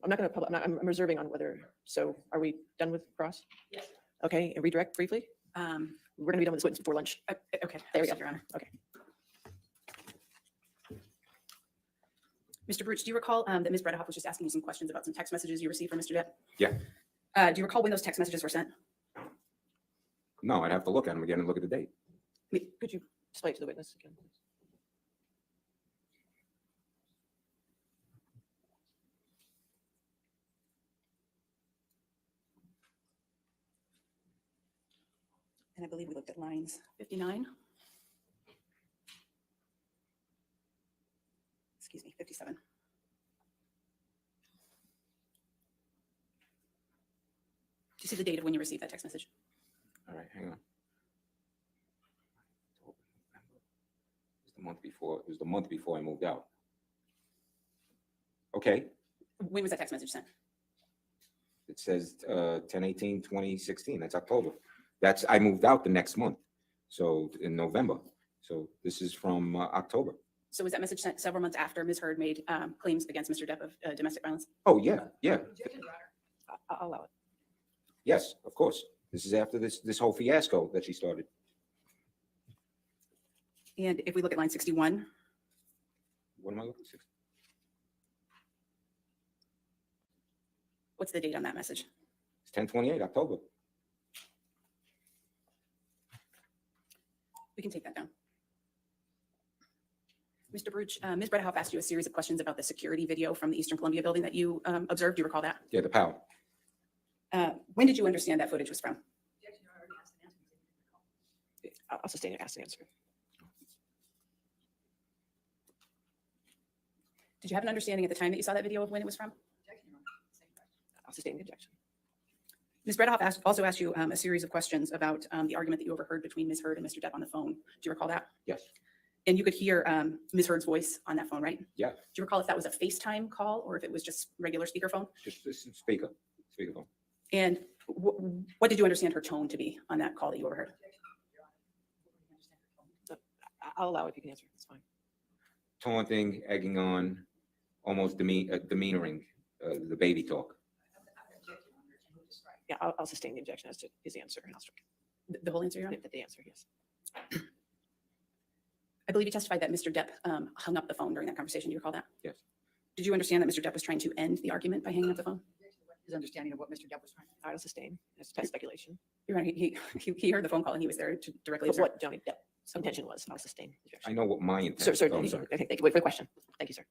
I'm not going to I'm reserving on whether, so are we done with cross? Yes. Okay, and redirect briefly? Um, We're going to be done with this witness before lunch. Okay. There we go. Understood, Your Honor. Okay. Mr. Bruch, do you recall that Ms. Bredehoff was just asking you some questions about some text messages you received from Mr. Depp? Yeah. Do you recall when those text messages were sent? No, I'd have to look at them again and look at the date. Could you display it to the witness again, please? And I believe we looked at lines 59. Excuse me, 57. Do you see the date of when you received that text message? All right, hang on. It was the month before I moved out. Okay, When was that text message sent? it says 10/18/2016. That's October. I moved out the next month, so in November. So this is from October. So was that message sent several months after Ms. Heard made claims against Mr. Depp of domestic violence? Oh, yeah, yeah, I'll allow it. yes, of course. This is after this whole fiasco that she started. And if we look at line 61, What am I looking at? what's the date on that message? It's 10/28, October. We can take that down. Mr. Bruch, Ms. Bredehoff asked you a series of questions about the security video from the Eastern Columbia building that you observed. Do you recall that? Yeah, the POW. When did you understand that footage was from? I'll sustain it, ask and answer. Did you have an understanding at the time that you saw that video of when it was from? I'll sustain the objection. Ms. Bredoff also asked you a series of questions about the argument that you overheard between Ms. Heard and Mr. Depp on the phone. Do you recall that? Yes. And you could hear Ms. Heard's voice on that phone, right? Yeah. Do you recall if that was a FaceTime call or if it was just regular speakerphone? Just speakerphone. And what did you understand her tone to be on that call that you overheard? I'll allow it if you can answer. It's fine. Taunting, egging on, almost demeanoring the baby talk. Yeah, I'll sustain the objection as to his answer and I'll strike The whole answer, Your Honor? the answer, yes. I believe you testified that Mr. Depp hung up the phone during that conversation. Do you recall that? Yes. Did you understand that Mr. Depp was trying to end the argument by hanging up the phone? His understanding of what Mr. Depp was trying. I will sustain. It's past speculation. You're right. He heard the phone call and he was there to directly But observe. what Johnny Depp's intention was, I'll sustain the I objection. know what my intent. Sir, Oh, sorry. okay, thank you. Wait for the question. Thank you, sir.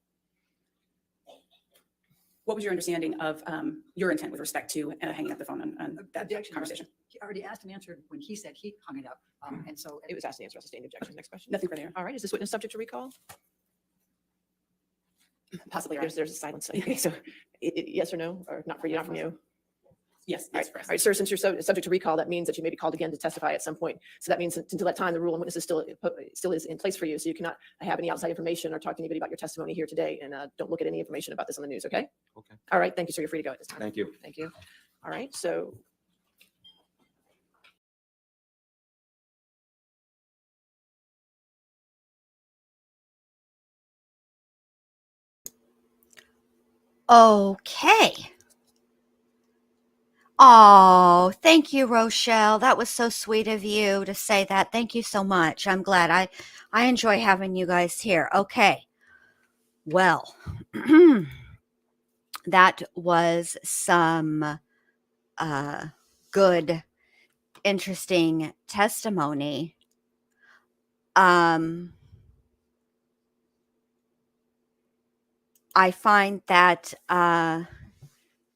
What was your understanding of your intent with respect to hanging up the phone on that Objection. conversation? He already asked and answered when he said he hung it up. And so It was asked and answered. I'll sustain the objection. Next question. Nothing further. All right, is this witness subject to recall? Possibly, Your Honor. There's a silence. Okay, so yes or no, or not for you, not from you? Yes, All yes, right, all right, sir, since you're subject to recall, that means that you may be called again to testify at some point. So that means until that time, the rule on witnesses still is in place for you. So you cannot have any outside information or talk to anybody about your testimony here today. And don't look at any information about this on the news, okay? Okay. All right, thank you, sir. You're free to go at this time. Thank you. Thank you. All right, so Okay. Oh, thank you, Rochelle. That was so sweet of you to say that. Thank you so much. I'm glad. I enjoy having you guys here. Okay. Well, that was some good, interesting testimony. I find that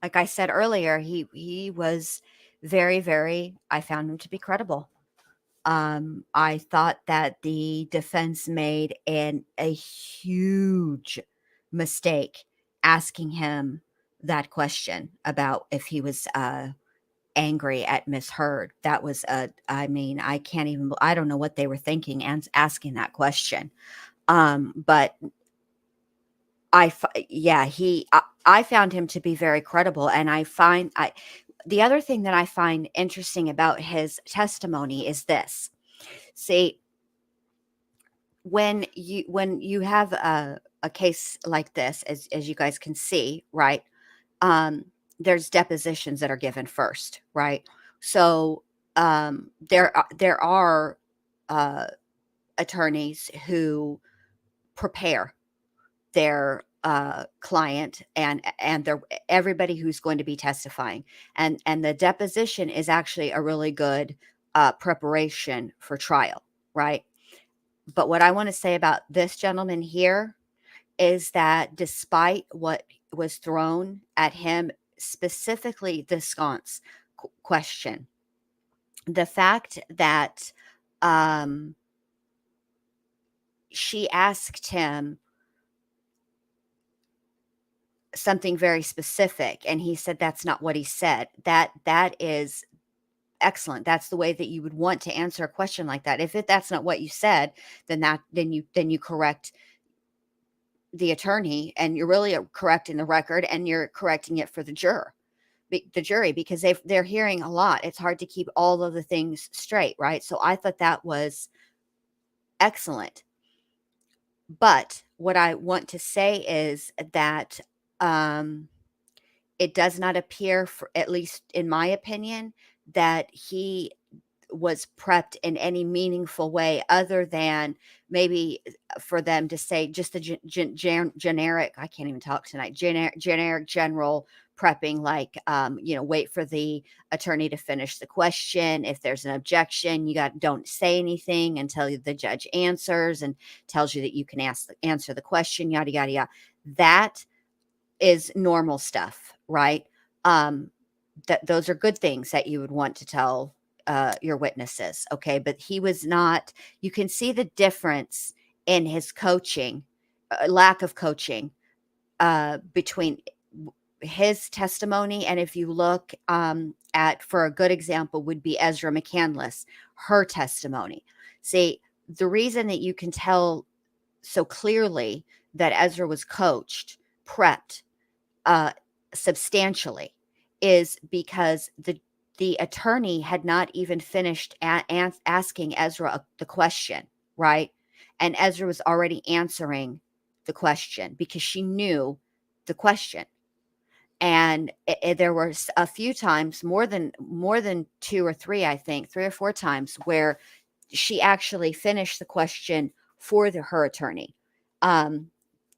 like I said earlier, he was very, very, I found him to be credible. I thought that the defense made a huge mistake asking him that question about if he was angry at Miss Heard. That was I mean, I don't know what they were thinking and asking that question. But I found him to be very credible, and the other thing that I find interesting about his testimony is this. See, when you have a case like this, as you guys can see, right? There's depositions that are given first, right? So there are attorneys who prepare their client and everybody who's going to be testifying, and the deposition is actually a really good preparation for trial, right? But what I want to say about this gentleman here is that despite what was thrown at him, specifically the sconce question, the fact that she asked him something very specific and he said that's not what he said, that is excellent. That's the way that you would want to answer a question like that. If that's not what you said, then you correct the attorney, and you're really correcting the record, and you're correcting it for the jury, because they're hearing a lot. It's hard to keep all of the things straight, right? So I thought that was excellent. But what I want to say is that it does not appear, for, at least in my opinion, that he was prepped in any meaningful way other than maybe for them to say just the generic, I can't even talk tonight, generic general prepping, like, wait for the attorney to finish the question. If there's an objection, don't say anything until the judge answers and tells you that you can answer the question, yada, yada, yada. That is normal stuff, right? That those are good things that you would want to tell your witnesses. Okay. But he was not, you can see the difference in his coaching, lack of coaching between his testimony, and if you look at, for a good example, would be Ezra McCandless, her testimony. See, the reason that you can tell so clearly that Ezra was coached, prepped uh, substantially, is because the attorney had not even finished asking Ezra the question, right? And Ezra was already answering the question because she knew the question. And there were a few times, more than two or three, I think, three or four times, where she actually finished the question for her attorney. Um,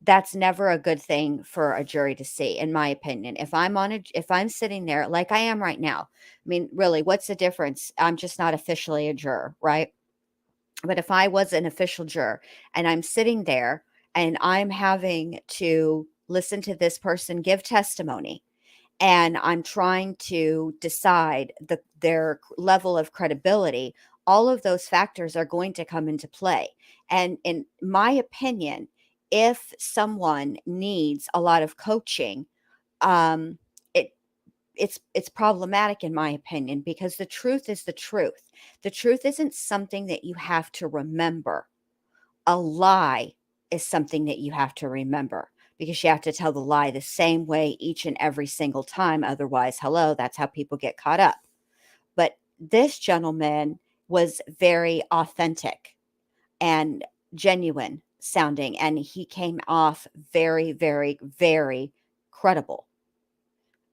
that's never a good thing for a jury to see, in my opinion. If I'm sitting there like I am right now, I mean, really, what's the difference? I'm just not officially a juror, right? But if I was an official juror and I'm sitting there and I'm having to listen to this person give testimony, and I'm trying to decide their level of credibility, all of those factors are going to come into play. And in my opinion, if someone needs a lot of coaching, um, it it's problematic in my opinion, because the truth is the truth. The truth isn't something that you have to remember. A lie is something that you have to remember, because you have to tell the lie the same way each and every single time. Otherwise, hello, that's how people get caught up. But this gentleman was very authentic and genuine sounding, and he came off very, very, very credible.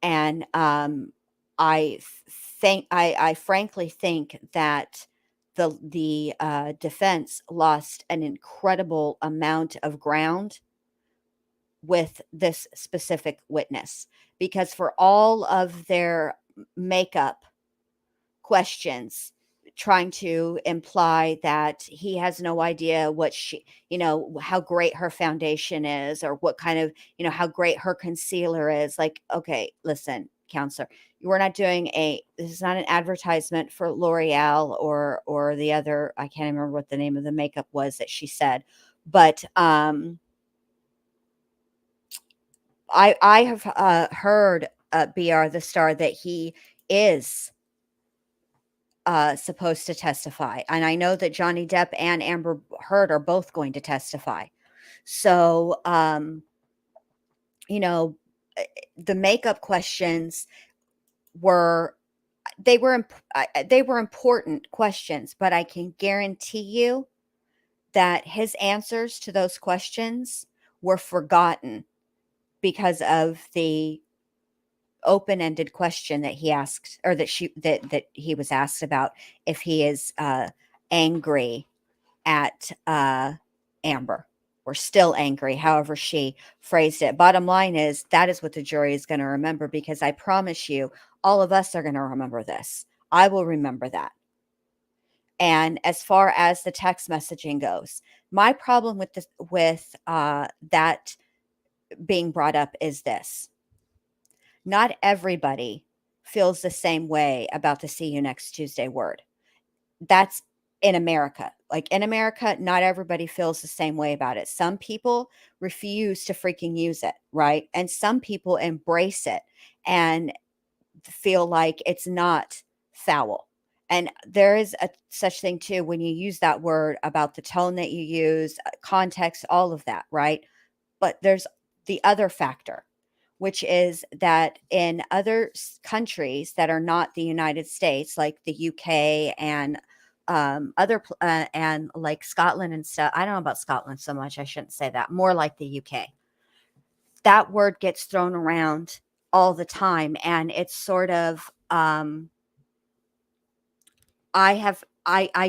And I frankly think that the defense lost an incredible amount of ground with this specific witness, because for all of their makeup questions trying to imply that he has no idea what she, how great her foundation is, or what kind of, how great her concealer is. Like, okay, listen, counselor, we're not doing this is not an advertisement for L'Oreal or the other, I can't remember what the name of the makeup was that she said, but I have heard BR the Star that he is supposed to testify, and I know that Johnny Depp and Amber Heard are both going to testify. So, you know, the makeup questions were they were important questions, but I can guarantee you that his answers to those questions were forgotten because of the open-ended question that he asked, or that he was asked about, if he is angry at Amber, or still angry, however she phrased it. Bottom line is, that is what the jury is going to remember, because I promise you, all of us are going to remember this. I will remember that. And as far as the text messaging goes, my problem with that being brought up is this: not everybody feels the same way about the "see you next Tuesday" word. That's in America. Like, in America, not everybody feels the same way about it. Some people refuse to freaking use it, right? And some people embrace it and feel like it's not foul. And there is a such thing too when you use that word, about the tone that you use, context, all of that, right? But there's the other factor, which is that in other countries that are not the United States, like the UK and and like Scotland and stuff. I don't know about Scotland so much. I shouldn't say that. More like the UK. That word gets thrown around all the time, and it's sort of I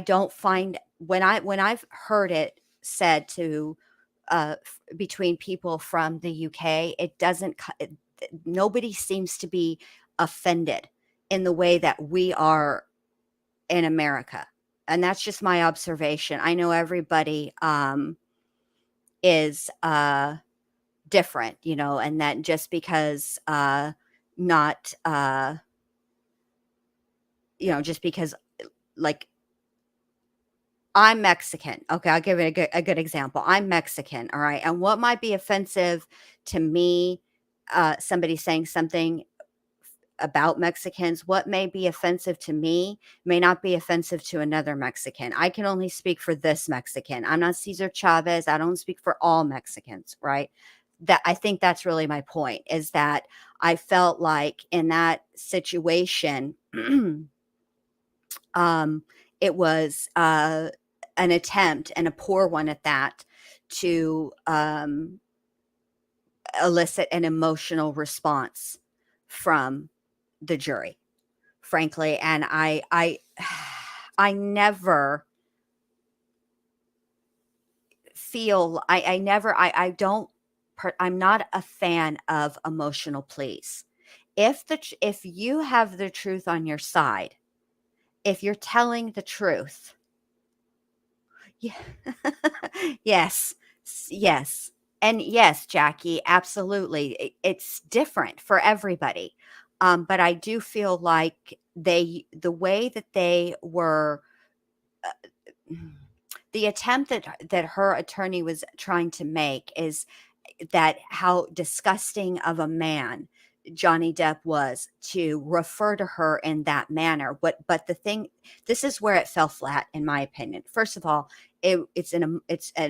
don't find, when I've heard it said to between people from the UK, it doesn't nobody seems to be offended in the way that we are in America. And that's just my observation. I know everybody is different, and that just because not just because, like, I'm Mexican. Okay, I'll give it a good example. I'm Mexican, all right? And what might be offensive to me somebody saying something about Mexicans, what may be offensive to me may not be offensive to another Mexican. I can only speak for this Mexican. I'm not Cesar Chavez. I don't speak for all Mexicans, right? That I think that's really my point, is that I felt like in that situation, um, it was an attempt, and a poor one at that, to elicit an emotional response from the jury, frankly. And I never feel, I never, I don't, I'm not a fan of emotional pleas. If you have the truth on your side, if you're telling the truth, yeah, yes, yes. And yes, Jackie, absolutely. It's different for everybody. But I do feel like the way that they were, the attempt that her attorney was trying to make is that how disgusting of a man Johnny Depp was to refer to her in that manner. But the thing, this is where it fell flat, in my opinion. First of all, it's an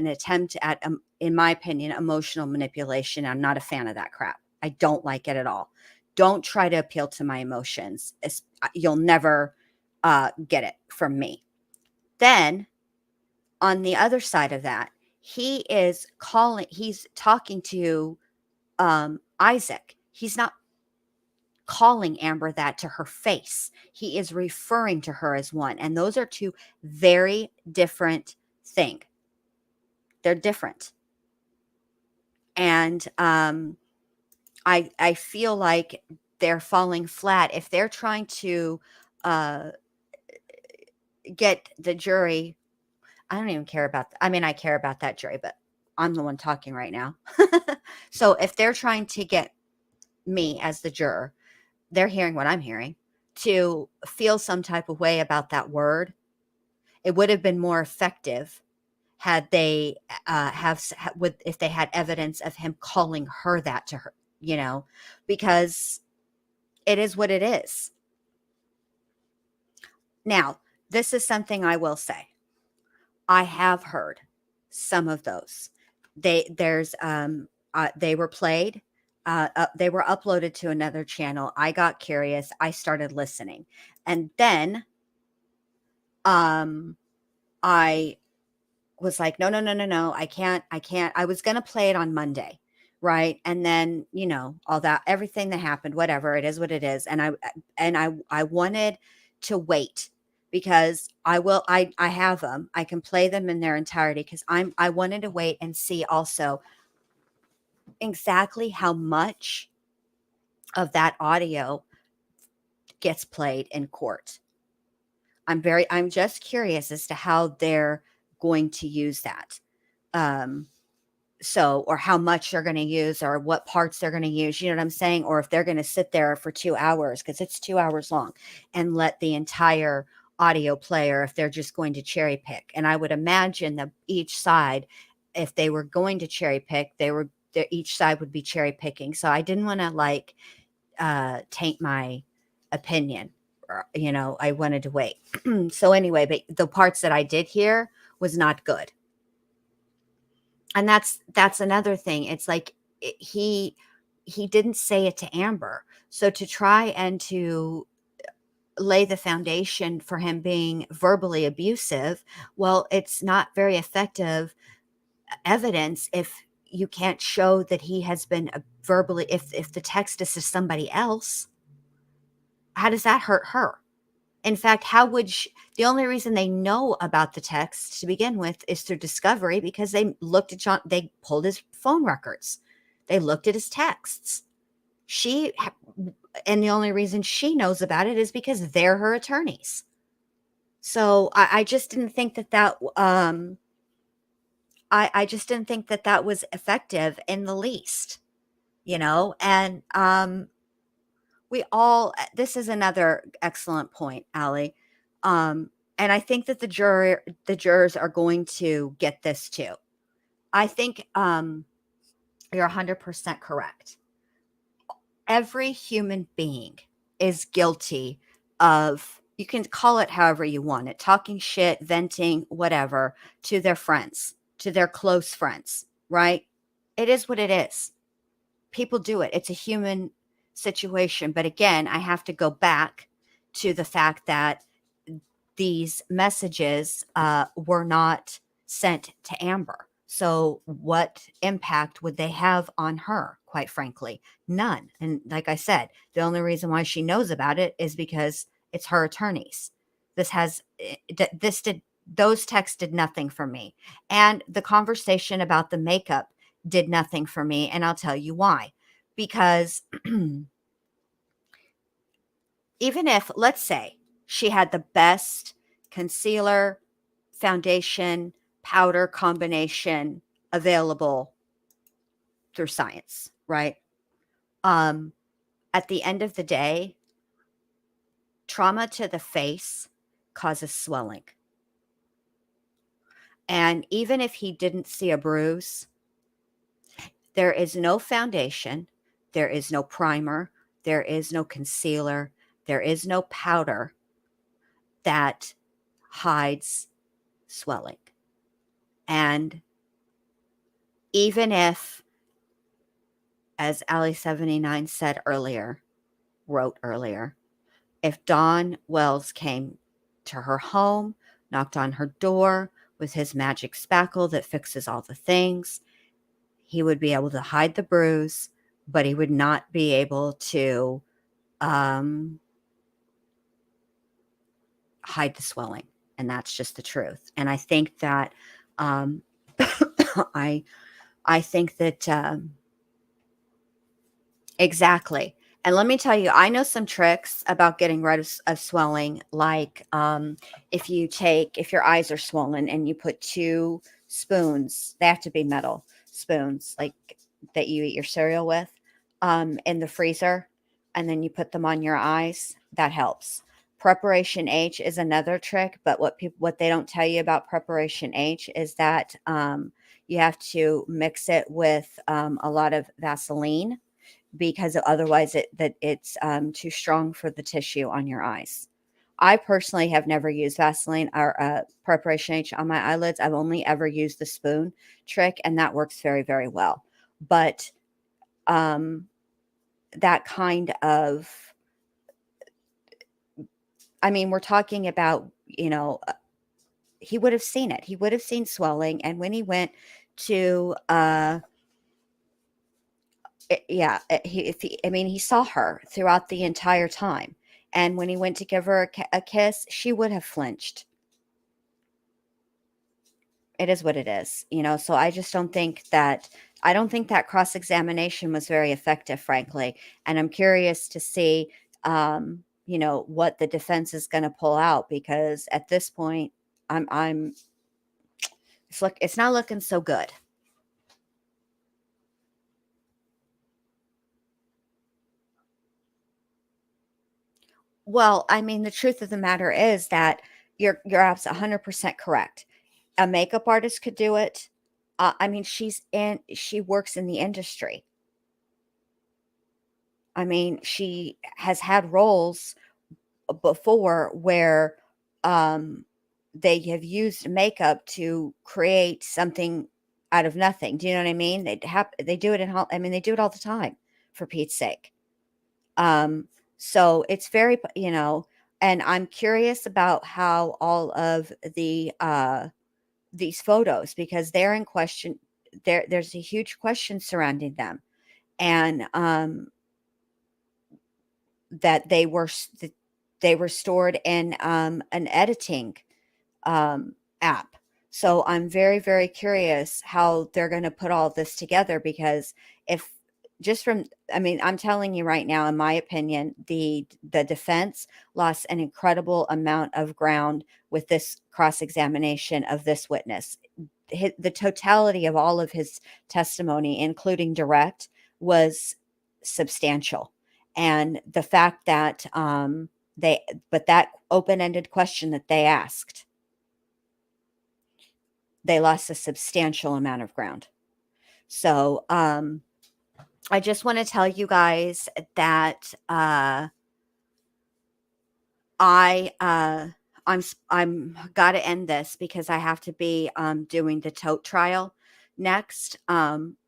attempt at, in my opinion, emotional manipulation. I'm not a fan of that crap. I don't like it at all. Don't try to appeal to my emotions. You'll never get it from me. Then on the other side of that, he's talking to Isaac. He's not calling Amber that to her face. He is referring to her as one. And those are two very different things. They're different. And I feel like they're falling flat if they're trying to uh, get the jury. I don't even care about, I mean, I care about that jury, but I'm the one talking right now. So if they're trying to get me as the juror, they're hearing what I'm hearing, to feel some type of way about that word. It would have been more effective had they if they had evidence of him calling her that to her, because it is what it is. Now, this is something I will say. I have heard some of those. They were played. They were uploaded to another channel. I got curious. I started listening, and then I was like, no, no, no, no, no. I can't. I was gonna play it on Monday, right? And then all that, everything that happened, whatever. It is what it is. And I wanted to wait, because I have them. I can play them in their entirety, because I wanted to wait and see also exactly how much of that audio gets played in court. I'm just curious as to how they're going to use that. Or how much they're going to use, or what parts they're going to use, you know what I'm saying? Or if they're going to sit there for 2 hours, because it's 2 hours long, and let the entire audio play, or if they're just going to cherry pick. And I would imagine that each side, if they were going to cherry pick, each side would be cherry picking. So I didn't want to taint my opinion. I wanted to wait. So anyway, but the parts that I did hear was not good. And that's another thing. It's like he didn't say it to Amber. So to try and to lay the foundation for him being verbally abusive, well, it's not very effective evidence if you can't show that he has been verbally, if the text is to somebody else. How does that hurt her? In fact, the only reason they know about the text to begin with is through discovery, because they looked at John, they pulled his phone records. They looked at his texts. And the only reason she knows about it is because they're her attorneys. So I just didn't think I just didn't think that was effective in the least, and this is another excellent point, Allie. And I think that the jurors are going to get this too. I think you're 100% correct. every human being is guilty of, you can call it however you want it, talking shit, venting, whatever, to their friends, to their close friends, right? It is what it is. People do it. It's a human situation. But again, I have to go back to the fact that these messages were not sent to Amber. So, what impact would they have on her, quite frankly? None. And like I said, the only reason why she knows about it is because it's her attorneys. This has, this did, those texts did nothing for me. And the conversation about the makeup did nothing for me. And I'll tell you why. Because even if, let's say, she had the best concealer, foundation, powder combination available through science, right? Um, at the end of the day, trauma to the face causes swelling. And even if he didn't see a bruise, there is no foundation, there is no primer, there is no concealer, there is no powder that hides swelling. And even if, as Ali79 said earlier, wrote earlier, if Don Wells came to her home, knocked on her door with his magic spackle that fixes all the things, he would be able to hide the bruise, but he would not be able to hide the swelling. And that's just the truth. And I think that um, I think that exactly. And let me tell you, I know some tricks about getting rid of swelling. Like if your eyes are swollen and you put 2 spoons, they have to be metal spoons, like that you eat your cereal with, in the freezer, and then you put them on your eyes, that helps. Preparation H is another trick, but what they don't tell you about Preparation H is that you have to mix it with a lot of Vaseline, because otherwise it's too strong for the tissue on your eyes. I personally have never used Vaseline or Preparation H on my eyelids. I've only ever used the spoon trick, and that works very, very well. But that kind of, I mean, we're talking about, he would have seen it. He would have seen swelling. And when he went to, I mean, he saw her throughout the entire time. And when he went to give her a kiss, she would have flinched. It is what it is, so I just don't think that, cross-examination was very effective, frankly. And I'm curious to see, what the defense is going to pull out, because at this point, I'm, it's not looking so good. Well, I mean, the truth of the matter is that you're absolutely 100% correct. A makeup artist could do it. I mean, she works in the industry. I mean, she has had roles before where they have used makeup to create something out of nothing. Do you know what I mean? They do it I mean, they do it all the time, for Pete's sake. So it's very, and I'm curious about how all of these photos, because they're in question. There's a huge question surrounding them, and that they were stored in an editing app. So I'm very, very curious how they're going to put all this together, because if just from, I mean, I'm telling you right now, in my opinion, the defense lost an incredible amount of ground with this cross-examination of this witness. The totality of all of his testimony, including direct, was substantial. And the fact that but that open-ended question that they asked, they lost a substantial amount of ground. So, I just want to tell you guys that I'm got to end this because I have to be doing the tote trial next.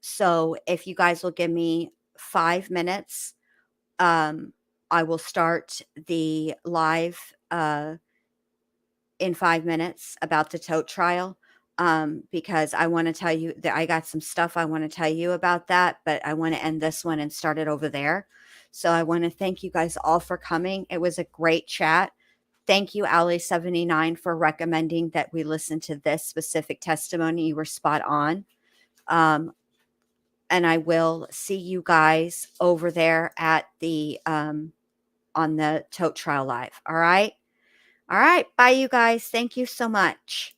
So if you guys will give me 5 minutes, I will start the live in 5 minutes about the tote trial. Because I want to tell you that I got some stuff I want to tell you about that, but I want to end this one and start it over there. So I want to thank you guys all for coming. It was a great chat. Thank you, Ali79, for recommending that we listen to this specific testimony. You were spot on. And I will see you guys over there at the on the tote trial live. All right. All right. Bye, you guys. Thank you so much.